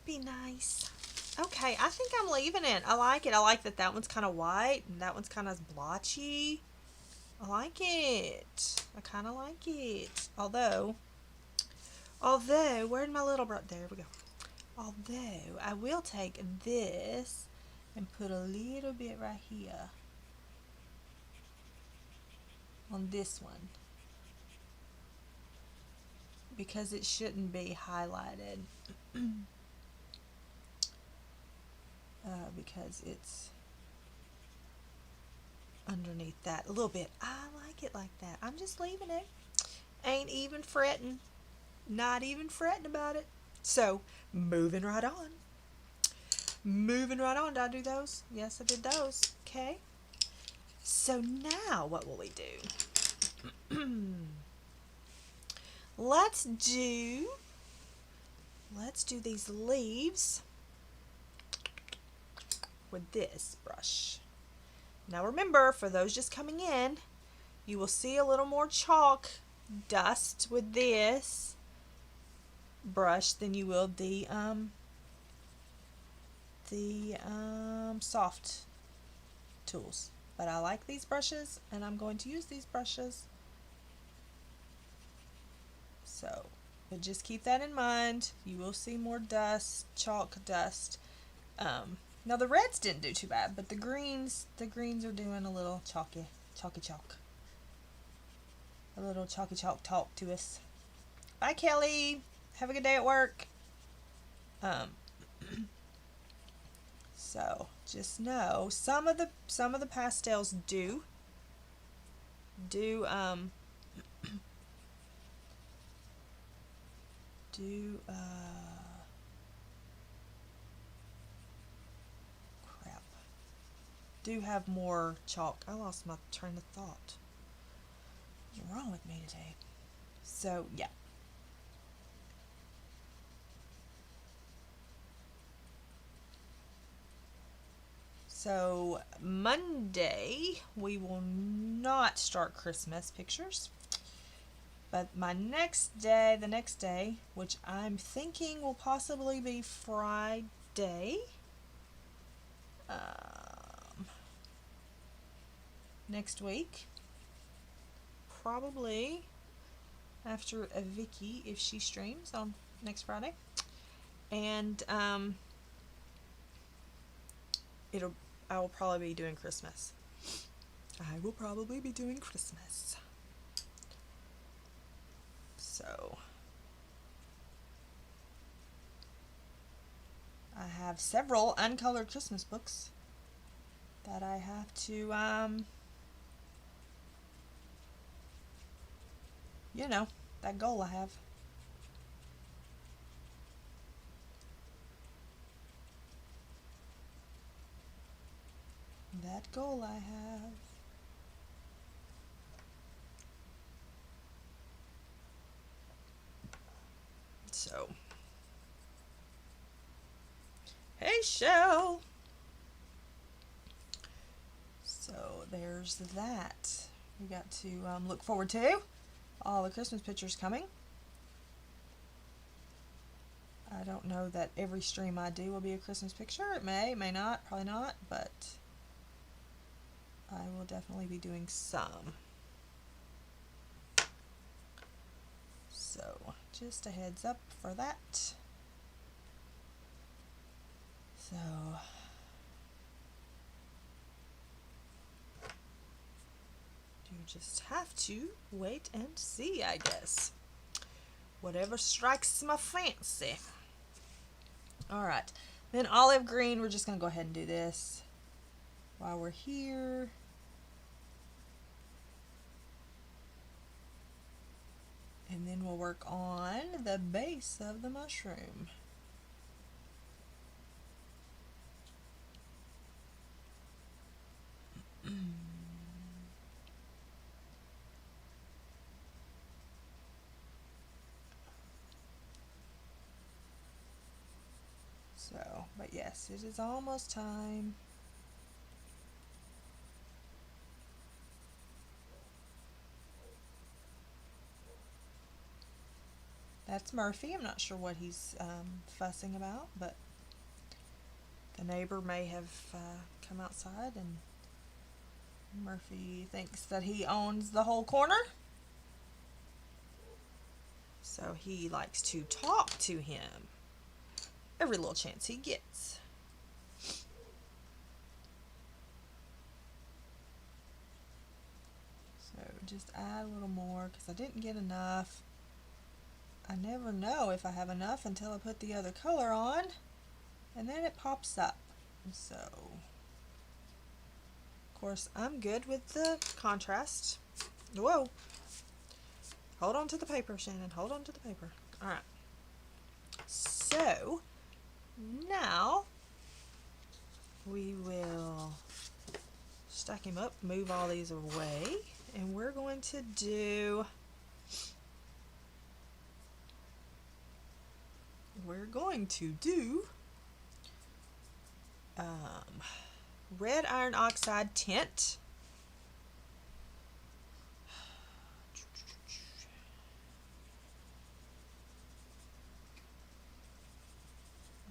Be nice. Okay, I think I'm leaving it. I like it. I like that that one's kind of white and that one's kind of blotchy. I like it. I kind of like it. Although, where did my little brush? There we go. Although, I will take this and put a little bit right here on this one, because it shouldn't be highlighted. Because it's underneath that a little bit. I like it like that. I'm just leaving it. Ain't even fretting. Not even fretting about it. So, moving right on. Moving right on. Did I do those? Yes, I did those. Okay. So now, what will we do? Let's do these leaves with this brush. Now remember, for those just coming in, you will see a little more chalk dust with this brush than you will the soft tools. But I like these brushes and I'm going to use these brushes. So, but just keep that in mind. You will see more dust, chalk dust. Now the reds didn't do too bad, but the greens are doing a little chalky chalk. a little chalky chalk talk to us. Bye, Kelly. Have a good day at work. So just know some of the pastels do do crap, do have more chalk. I lost my train of thought. What's wrong with me today? So yeah. So Monday we will not start Christmas pictures, but the next day, which I'm thinking will possibly be Friday, next week, probably after a Vicky if she streams on next Friday, and I will probably be doing Christmas. So I have several uncolored Christmas books that I have to that goal I have. So, hey, Shell. So there's that. We got to look forward to all the Christmas pictures coming. I don't know that every stream I do will be a Christmas picture. It may not, probably not, but I will definitely be doing some. So just a heads up for that. So you just have to wait and see, I guess. Whatever strikes my fancy. Alright, then olive green, we're just going to go ahead and do this while we're here. And then we'll work on the base of the mushroom. So, but yes, it is almost time. That's Murphy. I'm not sure what he's fussing about, but the neighbor may have come outside and Murphy thinks that he owns the whole corner. So he likes to talk to him every little chance he gets. So just add a little more because I didn't get enough. I never know if I have enough until I put the other color on, and then it pops up. So, of course, I'm good with the contrast. Whoa. Hold on to the paper, Shannon. Hold on to the paper. All right. So, now we will stack him up, move all these away, and we're going to do red iron oxide tint.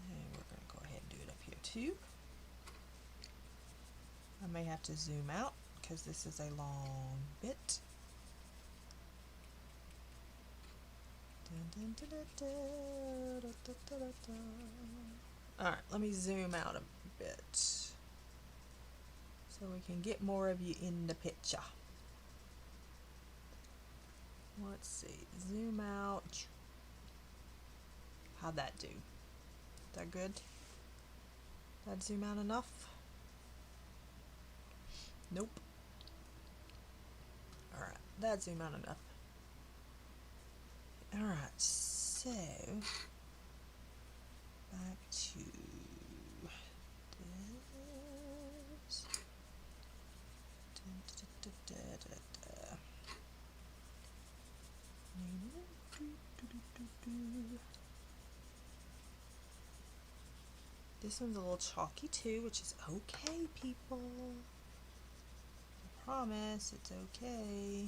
And we're going to go ahead and do it up here too. I may have to zoom out because this is a long bit. Alright, let me zoom out a bit so we can get more of you in the picture. Let's see. Zoom out. How'd that do? Is that good? Did that zoom out enough? Nope. Alright, that zoom out enough. Alright, so back to this. This one's a little chalky too, which is okay, people. I promise it's okay.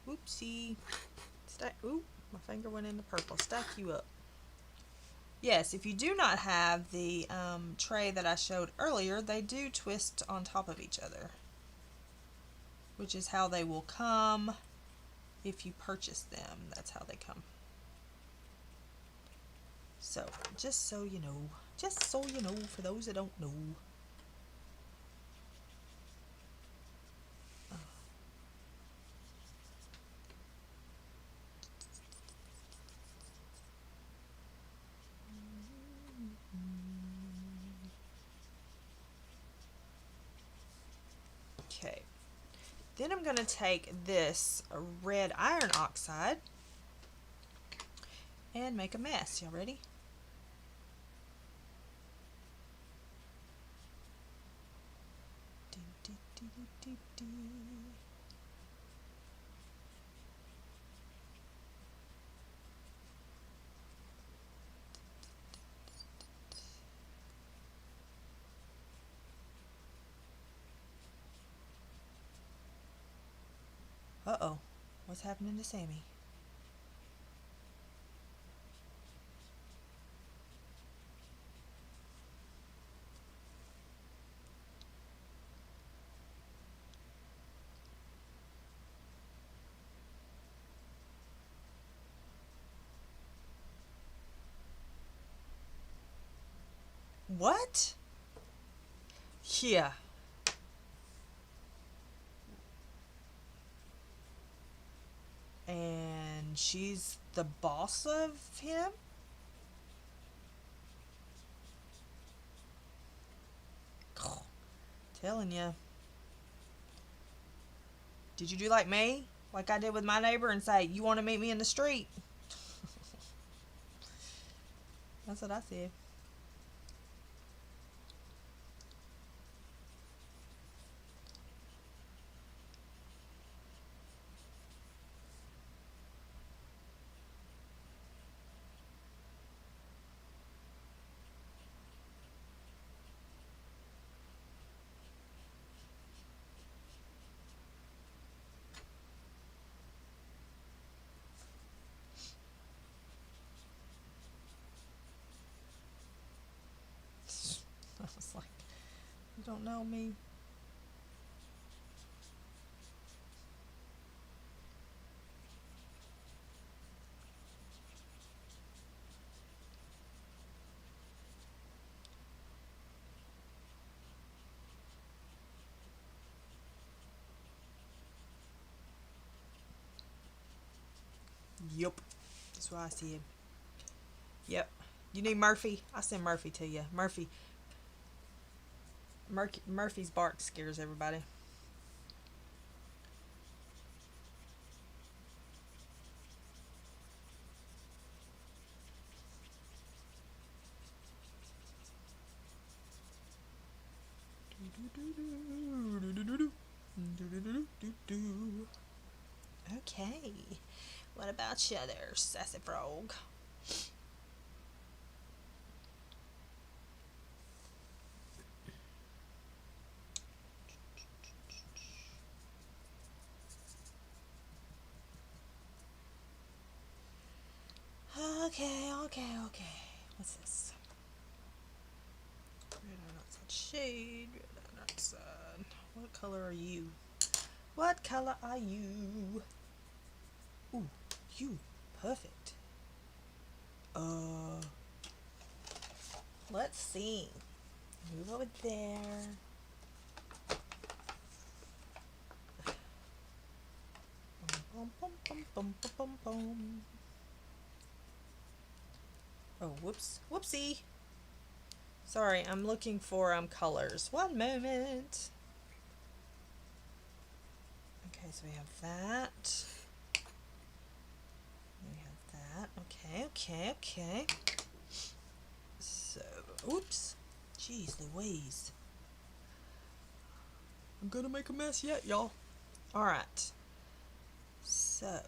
Whoopsie. Stack. Oop, my finger went in the purple. Stack you up. Yes, if you do not have the tray that I showed earlier, they do twist on top of each other, which is how they will come if you purchase them. That's how they come. So, just so you know, for those that don't know. Okay, then I'm going to take this red iron oxide and make a mess. Y'all ready? Uh-oh, what's happening to Sammy? What? Yeah. And she's the boss of him? Telling you. Did you do like me? Like I did with my neighbor and say, you want to meet me in the street? That's what I said. I was like, you don't know me. Yup. That's what I said. Yep. You need Murphy? I'll send Murphy to you. Murphy's bark scares everybody. Okay. What about you there, Sassy Frog? Okay. What's this? Red iron oxide shade. Red iron oxide. What color are you? What color are you? Ooh, you. Perfect. Let's see. Move over there. Bum, bum, bum, bum, bum, bum, bum. Oh, whoops. Whoopsie. Sorry, I'm looking for colors. One moment. Okay, so we have that. We have that. Okay, okay, okay. So, oops. Jeez Louise. I'm gonna make a mess yet, y'all. Alright. So,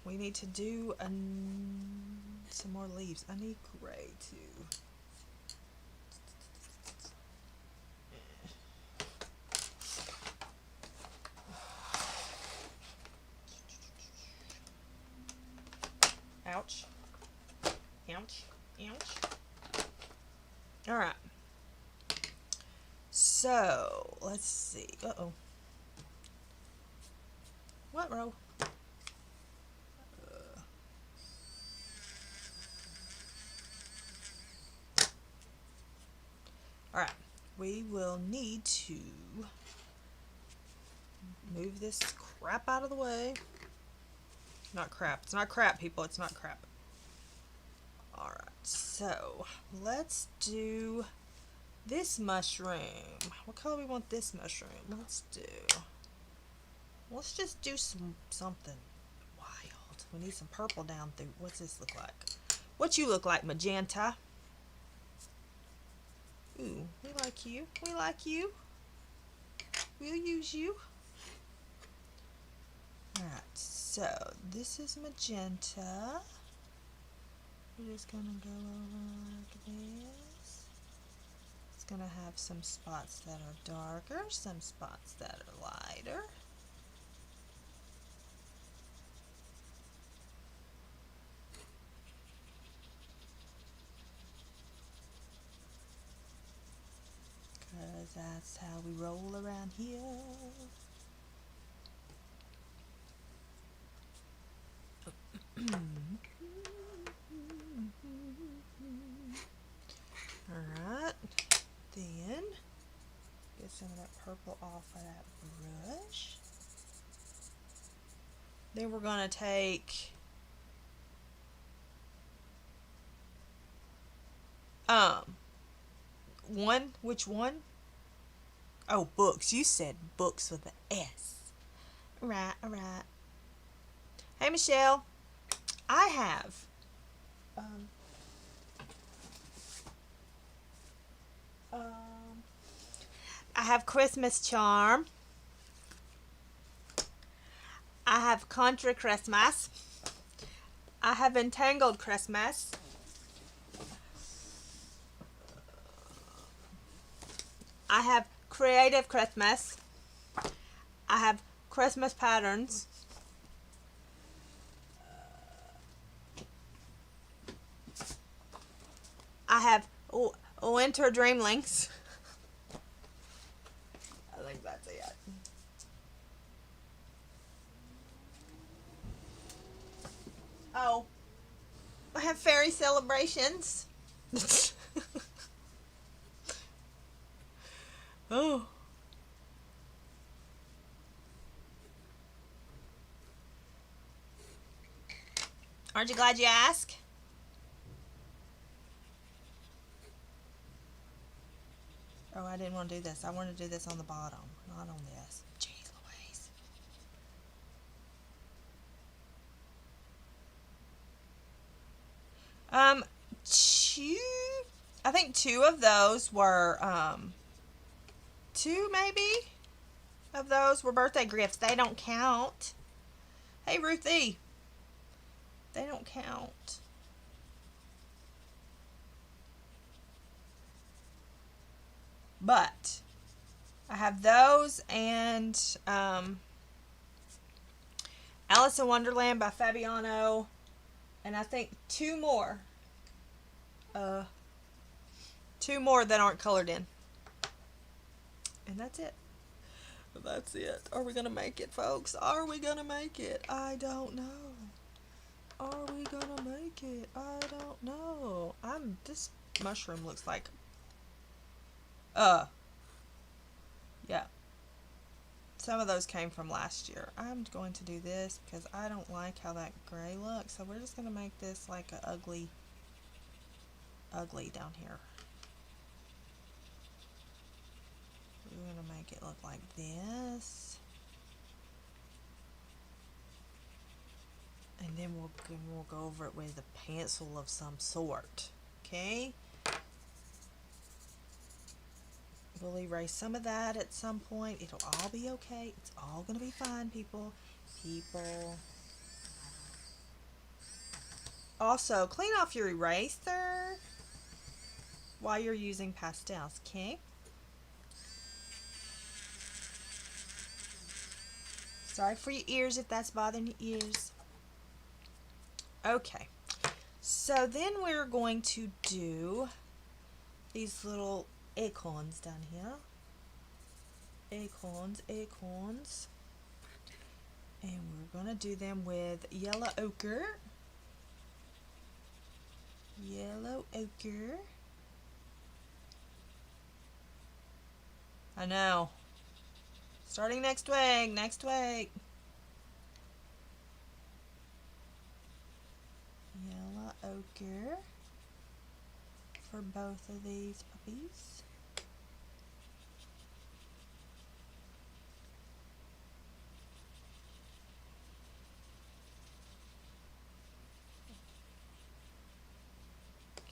we need to do some more leaves. I need gray too. Ouch. Ouch. Ouch. Alright. So, let's see. Uh-oh. What row? Alright. We will need to move this crap out of the way. Not crap. It's not crap, people. It's not crap. Alright. So, let's do this mushroom. What color we want this mushroom? Let's just do something wild. We need some purple down through. What's this look like? What you look like, magenta? Ooh, we like you. We like you. We'll use you. Alright, so this is magenta. We're just gonna go over like this. It's gonna have some spots that are darker, some spots that are lighter. Because that's how we roll around here. Alright, then get some of that purple off of that brush. Then we're going to take which one? Oh, books. You said books with an S. Right, alright. Hey, Michelle. I have I have Christmas charm. I have country Christmas. I have entangled Christmas. I have creative Christmas. I have Christmas patterns. I have winter dreamlings. I think that's it. Oh, I have fairy celebrations. Oh. Aren't you glad you asked? Oh, I didn't want to do this. I want to do this on the bottom, not on this. Jeez Louise. I think two of those were, two maybe of those were birthday gifts. They don't count. Hey, Ruthie. They don't count. But I have those and Alice in Wonderland by Fabiano, and I think two more that aren't colored in, and that's it. That's it. Are we gonna make it, folks? Are we gonna make it? I don't know. Are we gonna make it? I don't know. This mushroom looks like yeah, some of those came from last year. I'm going to do this because I don't like how that gray looks. So we're just going to make this like an ugly down here. We're going to make it look like this. And then we'll go over it with a pencil of some sort. Okay? We'll erase some of that at some point. It'll all be okay. It's all going to be fine, people. Also, clean off your eraser while you're using pastels, okay? Sorry for your ears if that's bothering your ears. Okay, so then we're going to do these little acorns down here. Acorns. And we're going to do them with yellow ochre. I know. Starting next week. Yellow ochre for both of these puppies.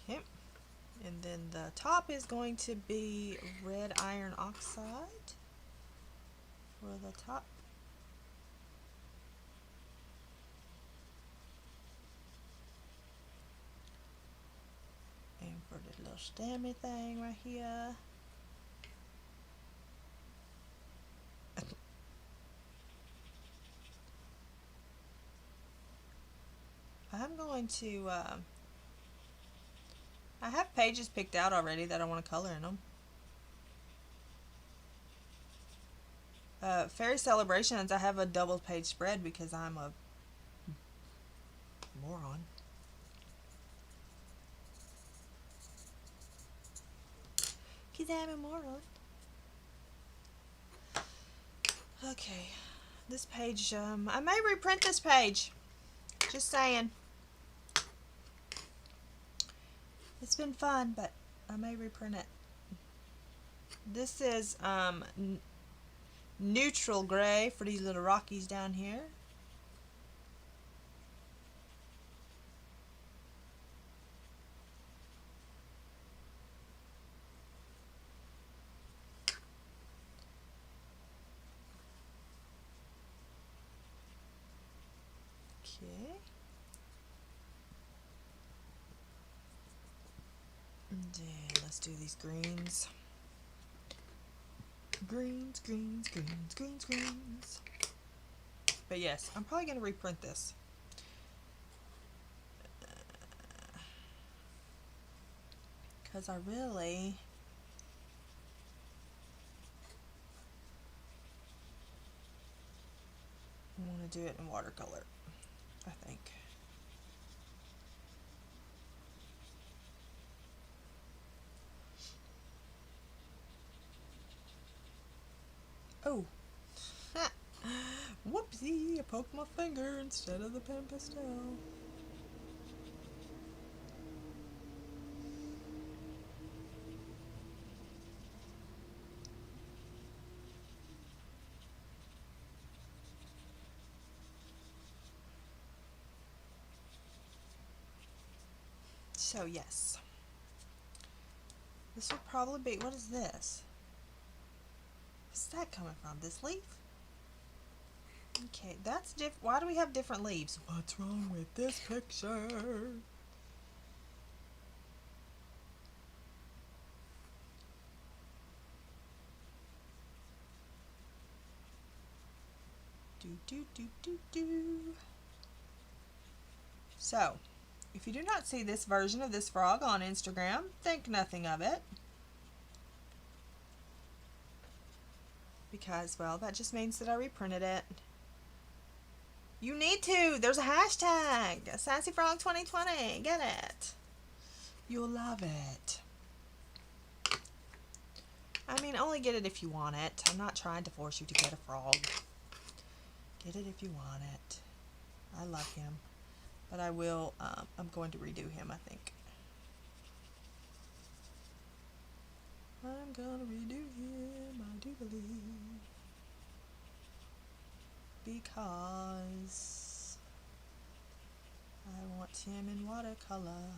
Okay. And then the top is going to be red iron oxide for the top. And for the little stemmy thing right here. I'm going to, I have pages picked out already that I want to color in them. Fairy Celebrations, I have a double page spread because I'm a moron. Because I'm a moron. Okay, this page, I may reprint this page. Just saying. It's been fun, but I may reprint it. This is neutral gray for these little rockies down here. Okay. And then let's do these greens. Greens. But yes, I'm probably going to reprint this. Because I really want to do it in watercolor, I think. Oh, whoopsie, I poked my finger instead of the Pan Pastel. So yes, this will probably be, what is this? What's that coming from? This leaf? Okay, that's different. Why do we have different leaves? What's wrong with this picture? So, if you do not see this version of this frog on Instagram, think nothing of it. Because, well, that just means that I reprinted it. You need to. There's a hashtag. Sassy Frog 2020. Get it. You'll love it. I mean, mean, only get it if you want it. I'm not trying to force you to get a frog. Get it if you want it. I love him. But I will, I'm going to redo him, I think. I'm gonna redo him, I do believe. Because I want him in watercolor.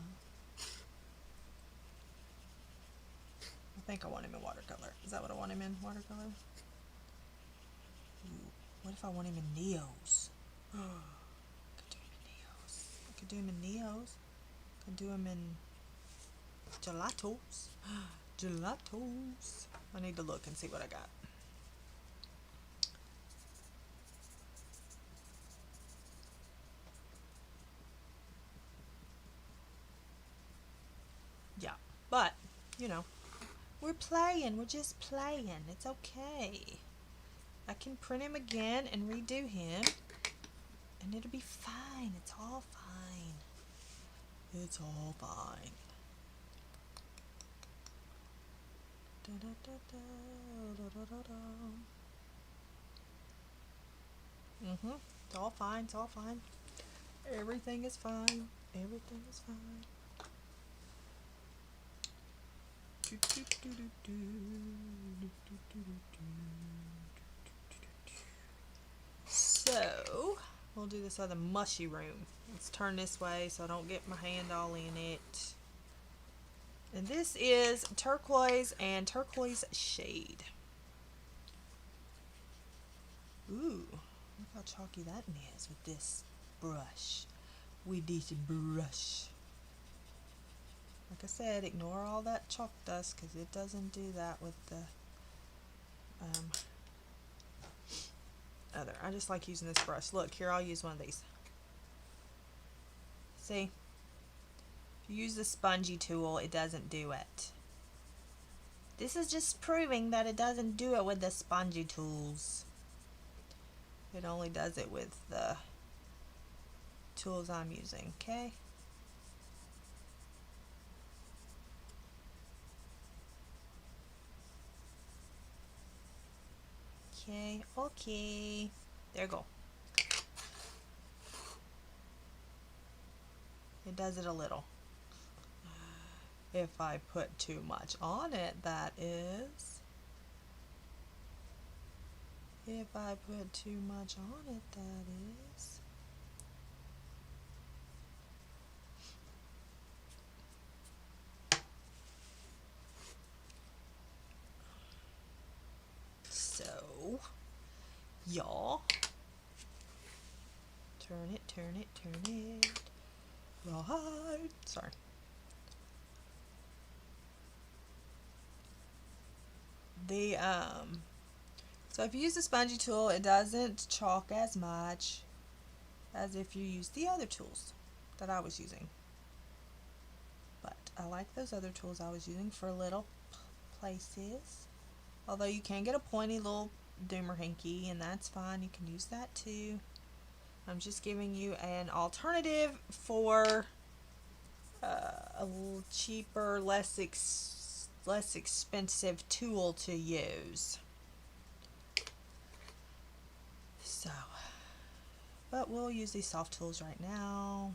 I think I want him in watercolor. Is that what I want him in? Watercolor? Ooh, what if I want him in Neos? I could do him in Neos. I could do him in Neos. I could do him in Gelatos. Gelatos. I need to look and see what I got. Yeah, but, you know, we're playing. We're just playing. It's okay. I can print him again and redo him, and it'll be fine. It's all fine. It's all fine. Da, da, da, da, da, da, da, da. It's all fine. It's all fine. Everything is fine. Everything is fine. So, we'll do this other mushy room. Let's turn this way so I don't get my hand all in it. And this is turquoise and turquoise shade. Ooh, look how chalky that is with this brush. With this brush. Like I said, ignore all that chalk dust because it doesn't do that with the other. I just like using this brush. Look, here, I'll use one of these. See? If you use the spongy tool, it doesn't do it. This is just proving that it doesn't do it with the spongy tools. It only does it with the tools I'm using, okay? Okay. There you go. It does it a little. If I put too much on it, that is. If I put too much on it, that is. So, y'all, turn it, turn it, turn it. Right. Sorry. The so if you use the spongy tool, it doesn't chalk as much as if you use the other tools that I was using. But I like those other tools I was using for little places. Although you can get a pointy little doomerhinky, and that's fine. You can use that too. I'm just giving you an alternative for a little cheaper, less expensive tool to use. So, but we'll use these soft tools right now.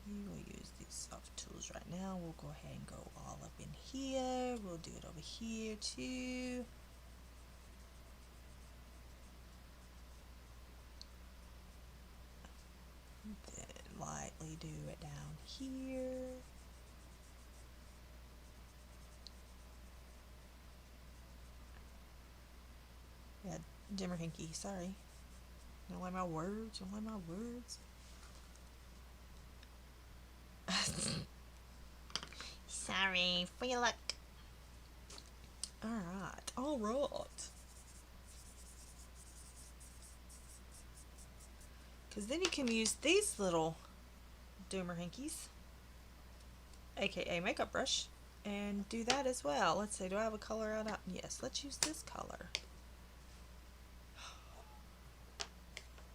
We will use these soft tools right now. We'll go ahead and go all up in here. We'll do it over here too. Then lightly do it down here. Yeah, Jimmerhinky, sorry. You don't like my words? You don't like my words? Sorry, for your luck. Alright, alright. Because then you can use these little doomerhinkies, aka makeup brush, and do that as well. Let's see, do I have a color out? Yes, let's use this color.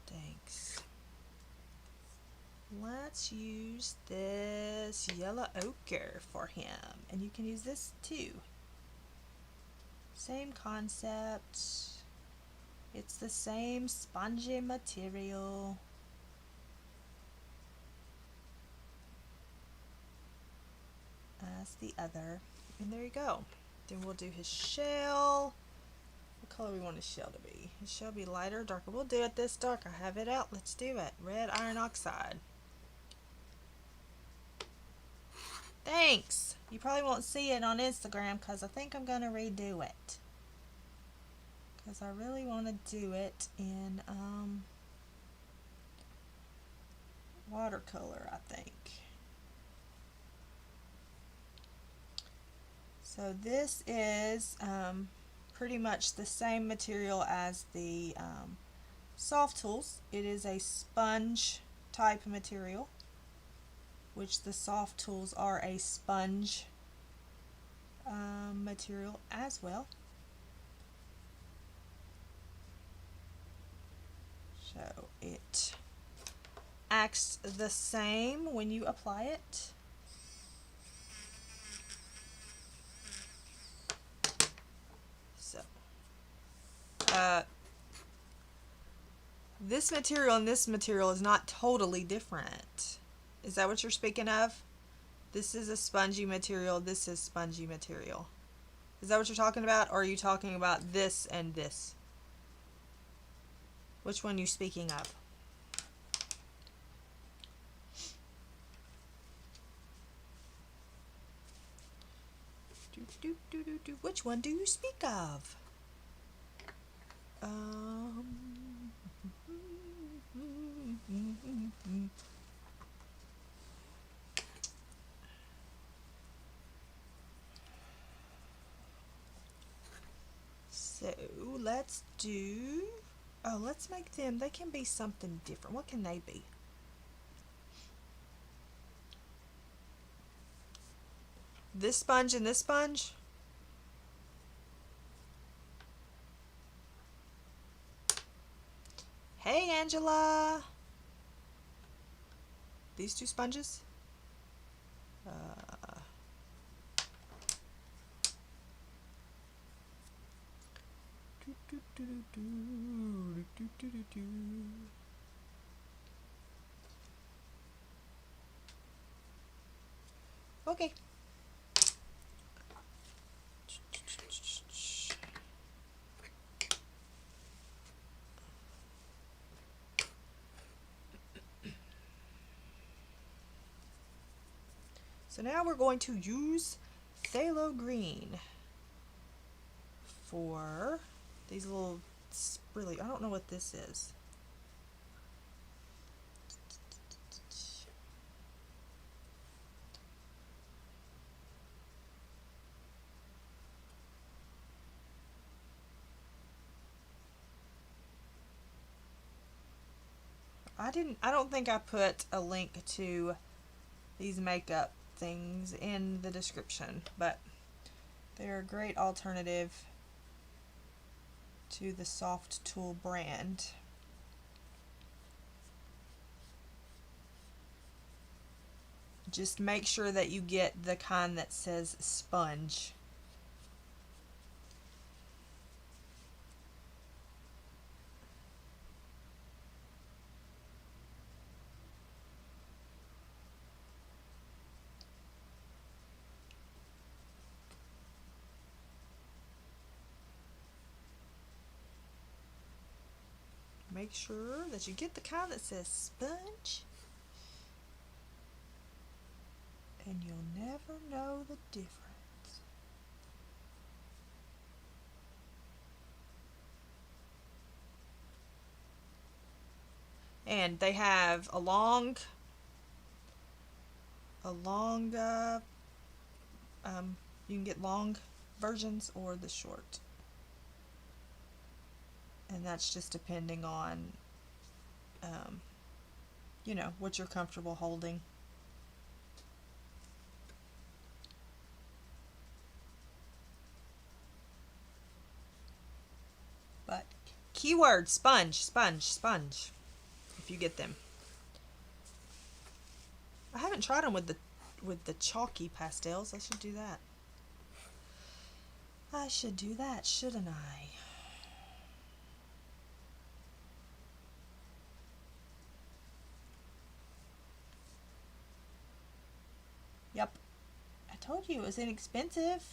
Thanks. let's use this yellow ochre for him. And you can use this too. Same concept. It's the same spongy material. As the other. And there you go. Then we'll do his shell. What color we want his shell to be? His shell be lighter or darker? We'll do it this dark. I have it out. Let's do it. Red iron oxide. Thanks. You probably won't see it on Instagram because I think I'm going to redo it. Because I really want to do it in watercolor, I think. So this is pretty much the same material as the soft tools. It is a sponge type material, which the soft tools are a sponge material as well. So it acts the same when you apply it. So this material and this material is not totally different. Is that what you're speaking of? This is a spongy material, this is spongy material. Is that what you're talking about, or are you talking about this and this? Which one are you speaking of? Which one do you speak of? So let's do, let's make them, they can be something different. What can they be? This sponge and this sponge? Hey, Angela. These two sponges? Okay. So now we're going to use phthalo green for these little sprilly, I don't know what this is. I don't think I put a link to these makeup things in the description, but they're a great alternative to the Soft Tool brand. Just make sure that you get the kind that says sponge. Make sure that you get the kind that says sponge, and you'll never know the difference. And they have a long you can get long versions or the short. And that's just depending on, you know, what you're comfortable holding. But keyword, sponge, sponge, sponge, if you get them. I haven't tried them with the chalky pastels. I should do that. I should do that, shouldn't I? Yep. I told you it was inexpensive.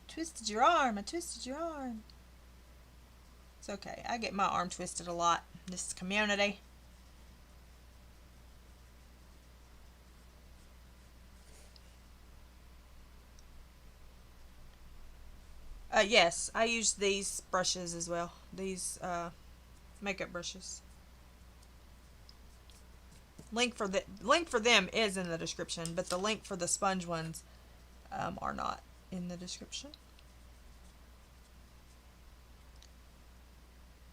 Twisted your arm. I twisted your arm. It's okay. I get my arm twisted a lot in this community. Yes, I use these brushes as well. These makeup brushes. Link for them is in the description, but the link for the sponge ones are not in the description.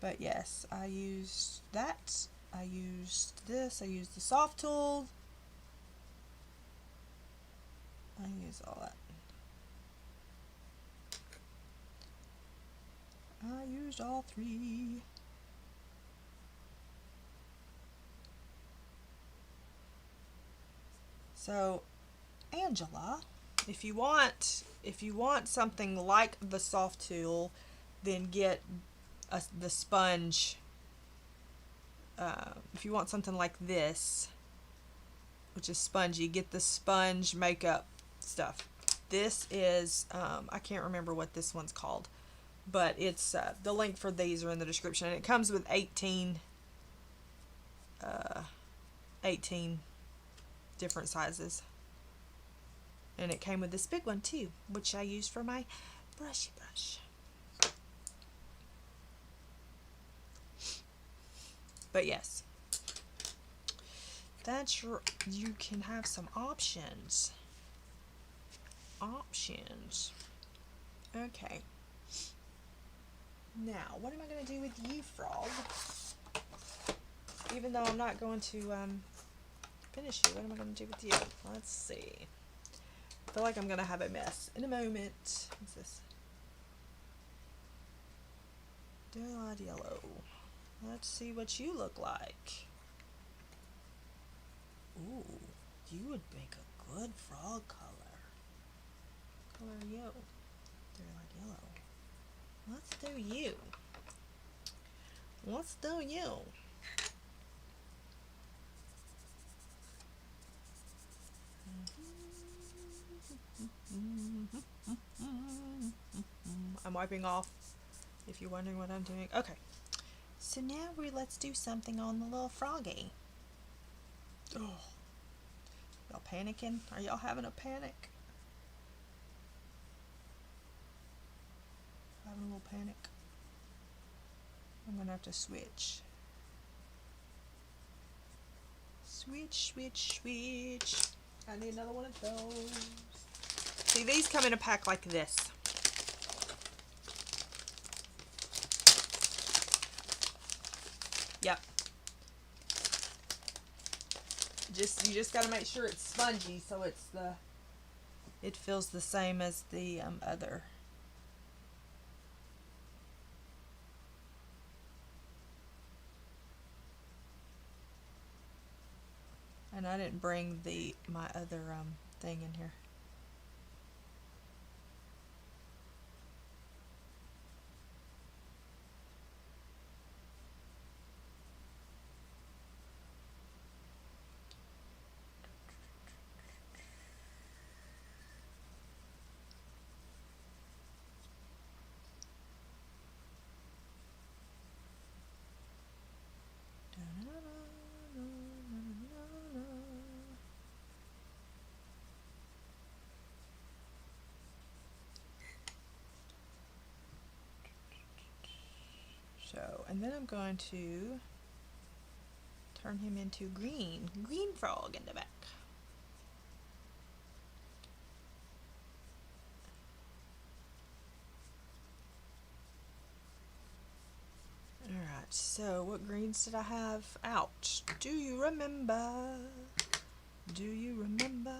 But yes, I used that. I used this. I used the soft tool. I use all that. I used all three. So, Angela, if you want something like the soft tool, then get the sponge. If you want something like this, which is spongy, get the sponge makeup stuff. This is I can't remember what this one's called, but it's the link for these are in the description, and it comes with 18 different sizes, and it came with this big one too, which I use for my brushy brush. But yes, that's you can have some options. Okay. Now, what am I going to do with you, Frog? Even though I'm not going to finish you, what am I going to do with you? Let's see. I feel like I'm going to have a mess in a moment. What's this? Daylight yellow. Let's see what you look like. Ooh, you would make a good frog color. What color are you? Daylight yellow. Let's do you. Let's do you. I'm wiping off, if you're wondering what I'm doing. Okay. So now let's do something on the little froggy. Oh. Y'all panicking? Are y'all having a panic? Having a little panic. I'm gonna have to switch. Switch. I need another one of those. See, these come in a pack like this. Yep. You just gotta make sure it's spongy, so it feels the same as the other. And I didn't bring my other thing in here. So, and then I'm going to turn him into green frog in the back. Alright, so what greens did I have out? Do you remember? Do you remember?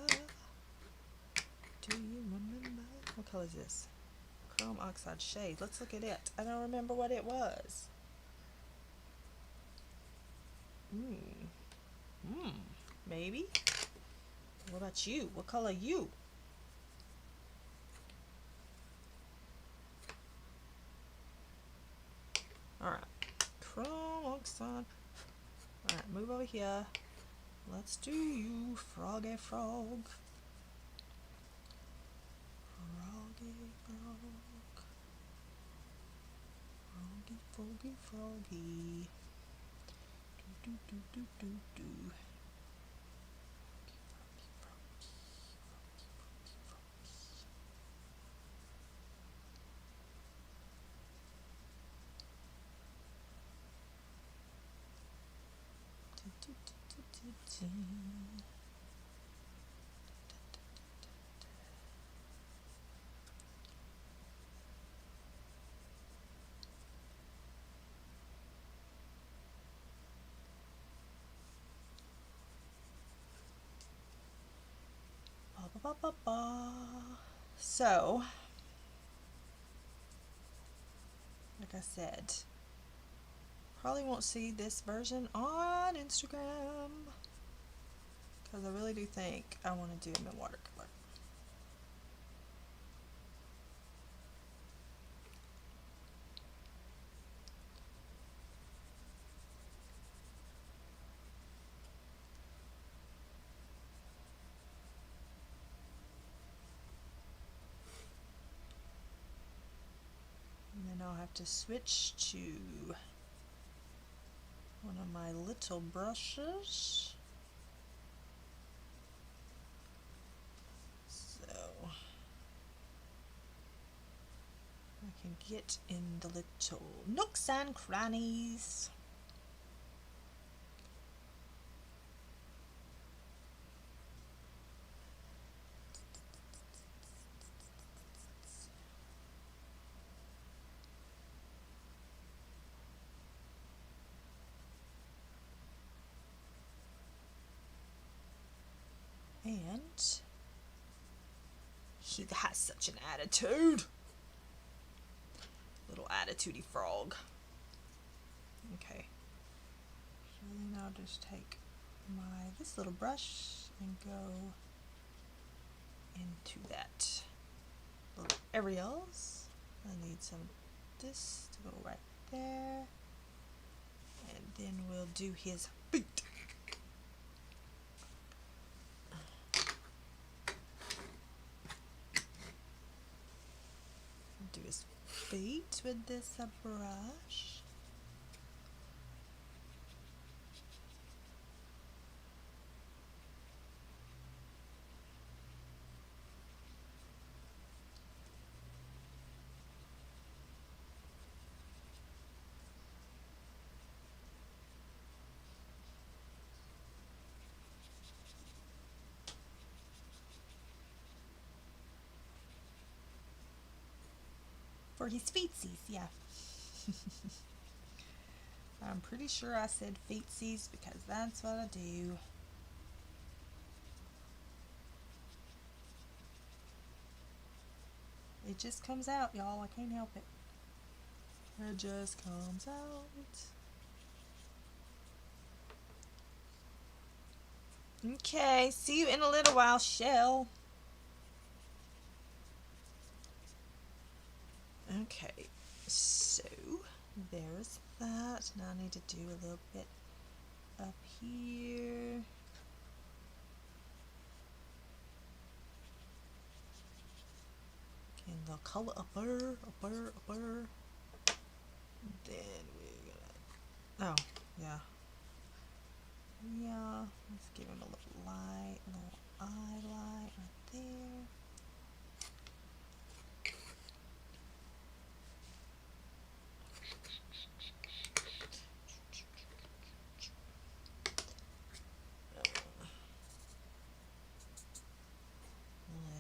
Do you remember? What color is this? Chrome oxide shade. Let's look at it. I don't remember what it was. Maybe. What about you? What color are you? Alright. Chrome oxide. Alright, move over here. Let's do you, froggy frog. Froggy frog. Froggy, froggy, froggy. Do, do, do, do, do. Ba, ba, ba. So, like I said, probably won't see this version on Instagram because I really do think I want to do them in watercolor. And then I'll have to switch to one of my little brushes. So I can get in the little nooks and crannies. And he has such an attitude. Little attitudey frog. Okay. So then I'll just take this little brush and go into that little areas. I need some of this to go right there. And then we'll do his feet. Do his feet with this brush. For his feetsies, yeah. I'm pretty sure I said feetsies because that's what I do. It just comes out, y'all. I can't help it. It just comes out. Okay, see you in a little while, Shell. Okay, so there's that. Now I need to do a little bit up here. And the color upper. Then we're gonna, oh, yeah. Yeah, let's give him a little light, a little eye light right there.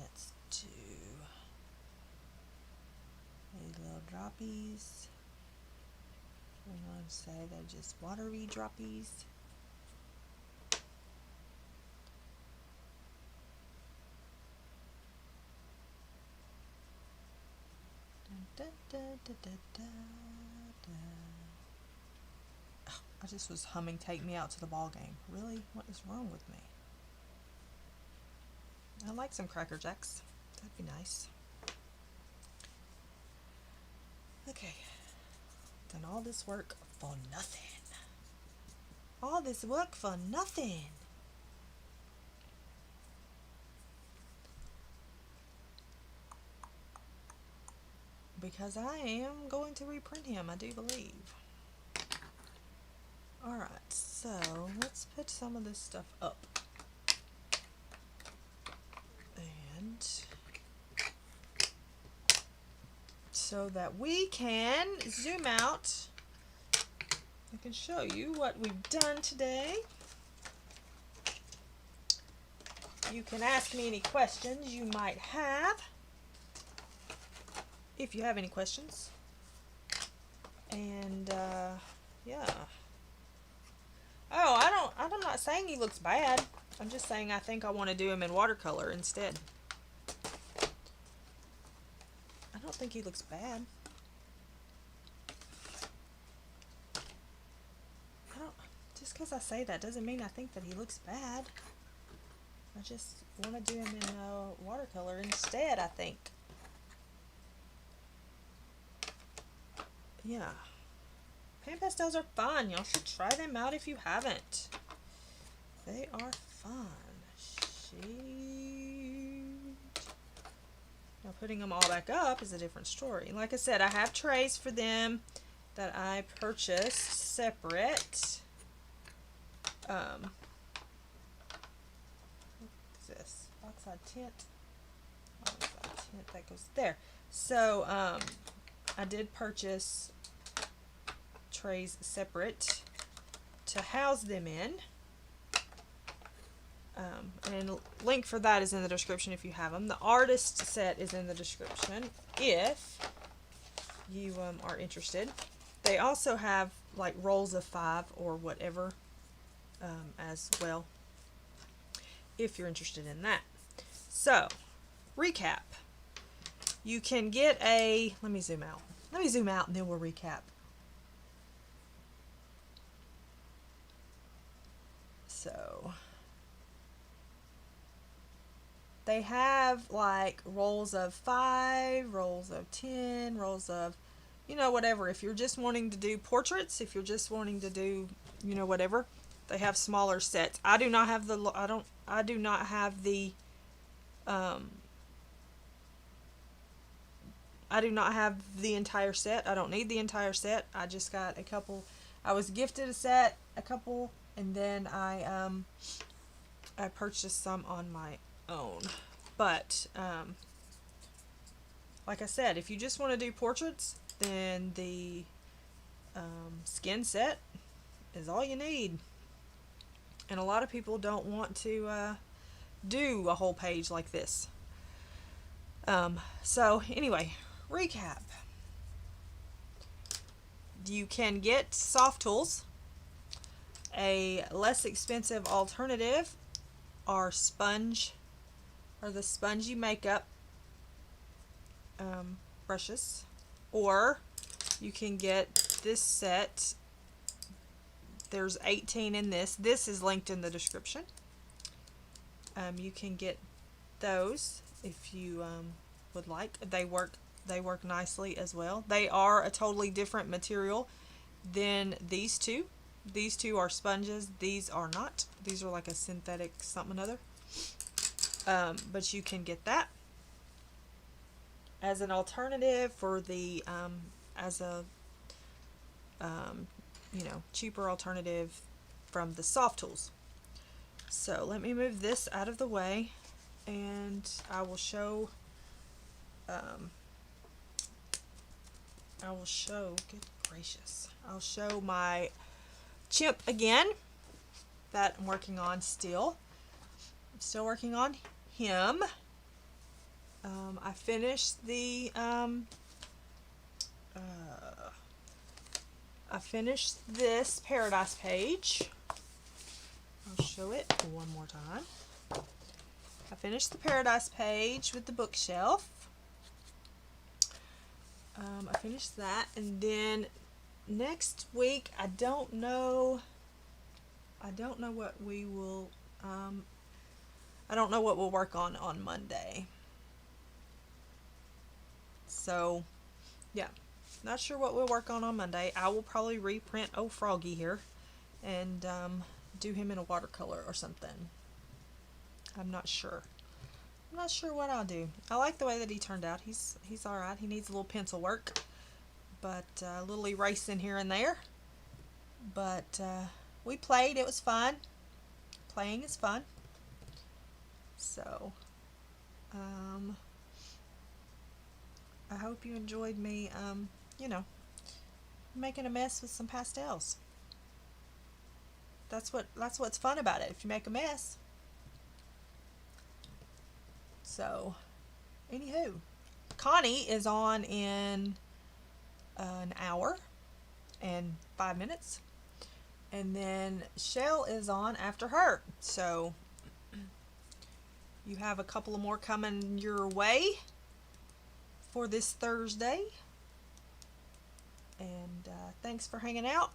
Let's do these little droppies. We're going to say they're just watery droppies. Da, da, da, da, da, da. Oh, I just was humming Take Me Out to the Ball Game. Really? What is wrong with me? I like some Cracker Jacks. That'd be nice. Okay. Done all this work for nothing. All this work for nothing. Because I am going to reprint him, I do believe. Alright, so let's put some of this stuff up. And so that we can zoom out, I can show you what we've done today. You can ask me any questions you might have, if you have any questions. And yeah. Oh, I'm not saying he looks bad. I'm just saying I think I want to do him in watercolor instead. I don't think he looks bad. Just because I say that doesn't mean I think that he looks bad. I just want to do him in watercolor instead, I think. Yeah. Pan Pastels are fun. Y'all should try them out if you haven't. They are fun. Now putting them all back up is a different story. Like I said, I have trays for them that I purchased separate. What is this? Oxide tint. Oxide tint that goes there. So I did purchase trays separate to house them in. And link for that is in the description if you have them. The artist set is in the description if you are interested. They also have like rolls of 5 or whatever as well, if you're interested in that. So, recap. You can get a, let me zoom out. Let me zoom out and then we'll recap. So, they have like rolls of 5, rolls of 10, rolls of, you know, whatever. If you're just wanting to do portraits, if you're just wanting to do, you know, whatever, they have smaller sets. I do not have the, I do not have the, I do not have the entire set. I don't need the entire set. I just got a couple. I was gifted a set, a couple, and then I purchased some on my own. But like I said, if you just want to do portraits, then the skin set is all you need. And a lot of people don't want to do a whole page like this. So anyway, recap. You can get soft tools. A less expensive alternative are the spongy makeup brushes, or you can get this set. There's 18 in this. This is linked in the description. You can get those if you would like. They work nicely as well. They are a totally different material than these two. These two are sponges. These are not. These are like a synthetic something or other. But you can get that as an alternative for the as a you know, cheaper alternative from the soft tools. So let me move this out of the way, and I will show. Good gracious! I'll show my chimp again that I'm working on still. I'm still working on him. I finished the I finished this Paradise page. I'll show it one more time. I finished the Paradise page with the bookshelf. I finished that, and then next week, I don't know. I don't know what we will. I don't know what we'll work on Monday. So, yeah, not sure what we'll work on Monday. I will probably reprint old Froggy here and do him in a watercolor or something. I'm not sure. I'm not sure what I'll do. I like the way that he turned out. He's all right. He needs a little pencil work, but a little erasing here and there. But we played. It was fun. Playing is fun. So, um, I hope you enjoyed me, you know, making a mess with some pastels. That's what's fun about it. If you make a mess. So, anywho, Connie is on in an hour and 5 minutes, and then Shell is on after her. So you have a couple of more coming your way for this Thursday. And thanks for hanging out.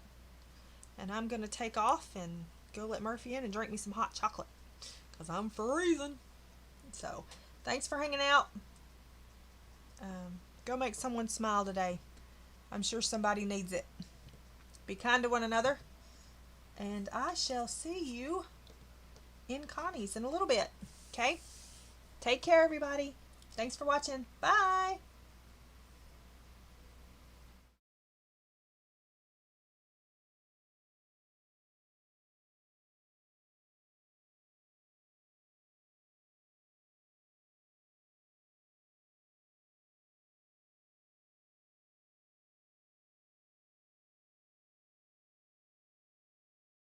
And I'm going to take off and go let Murphy in and drink me some hot chocolate because I'm freezing. So thanks for hanging out. Go make someone smile today. I'm sure somebody needs it. Be kind to one another. And I shall see you in Connie's in a little bit. Okay? Take care, everybody. Thanks for watching. Bye.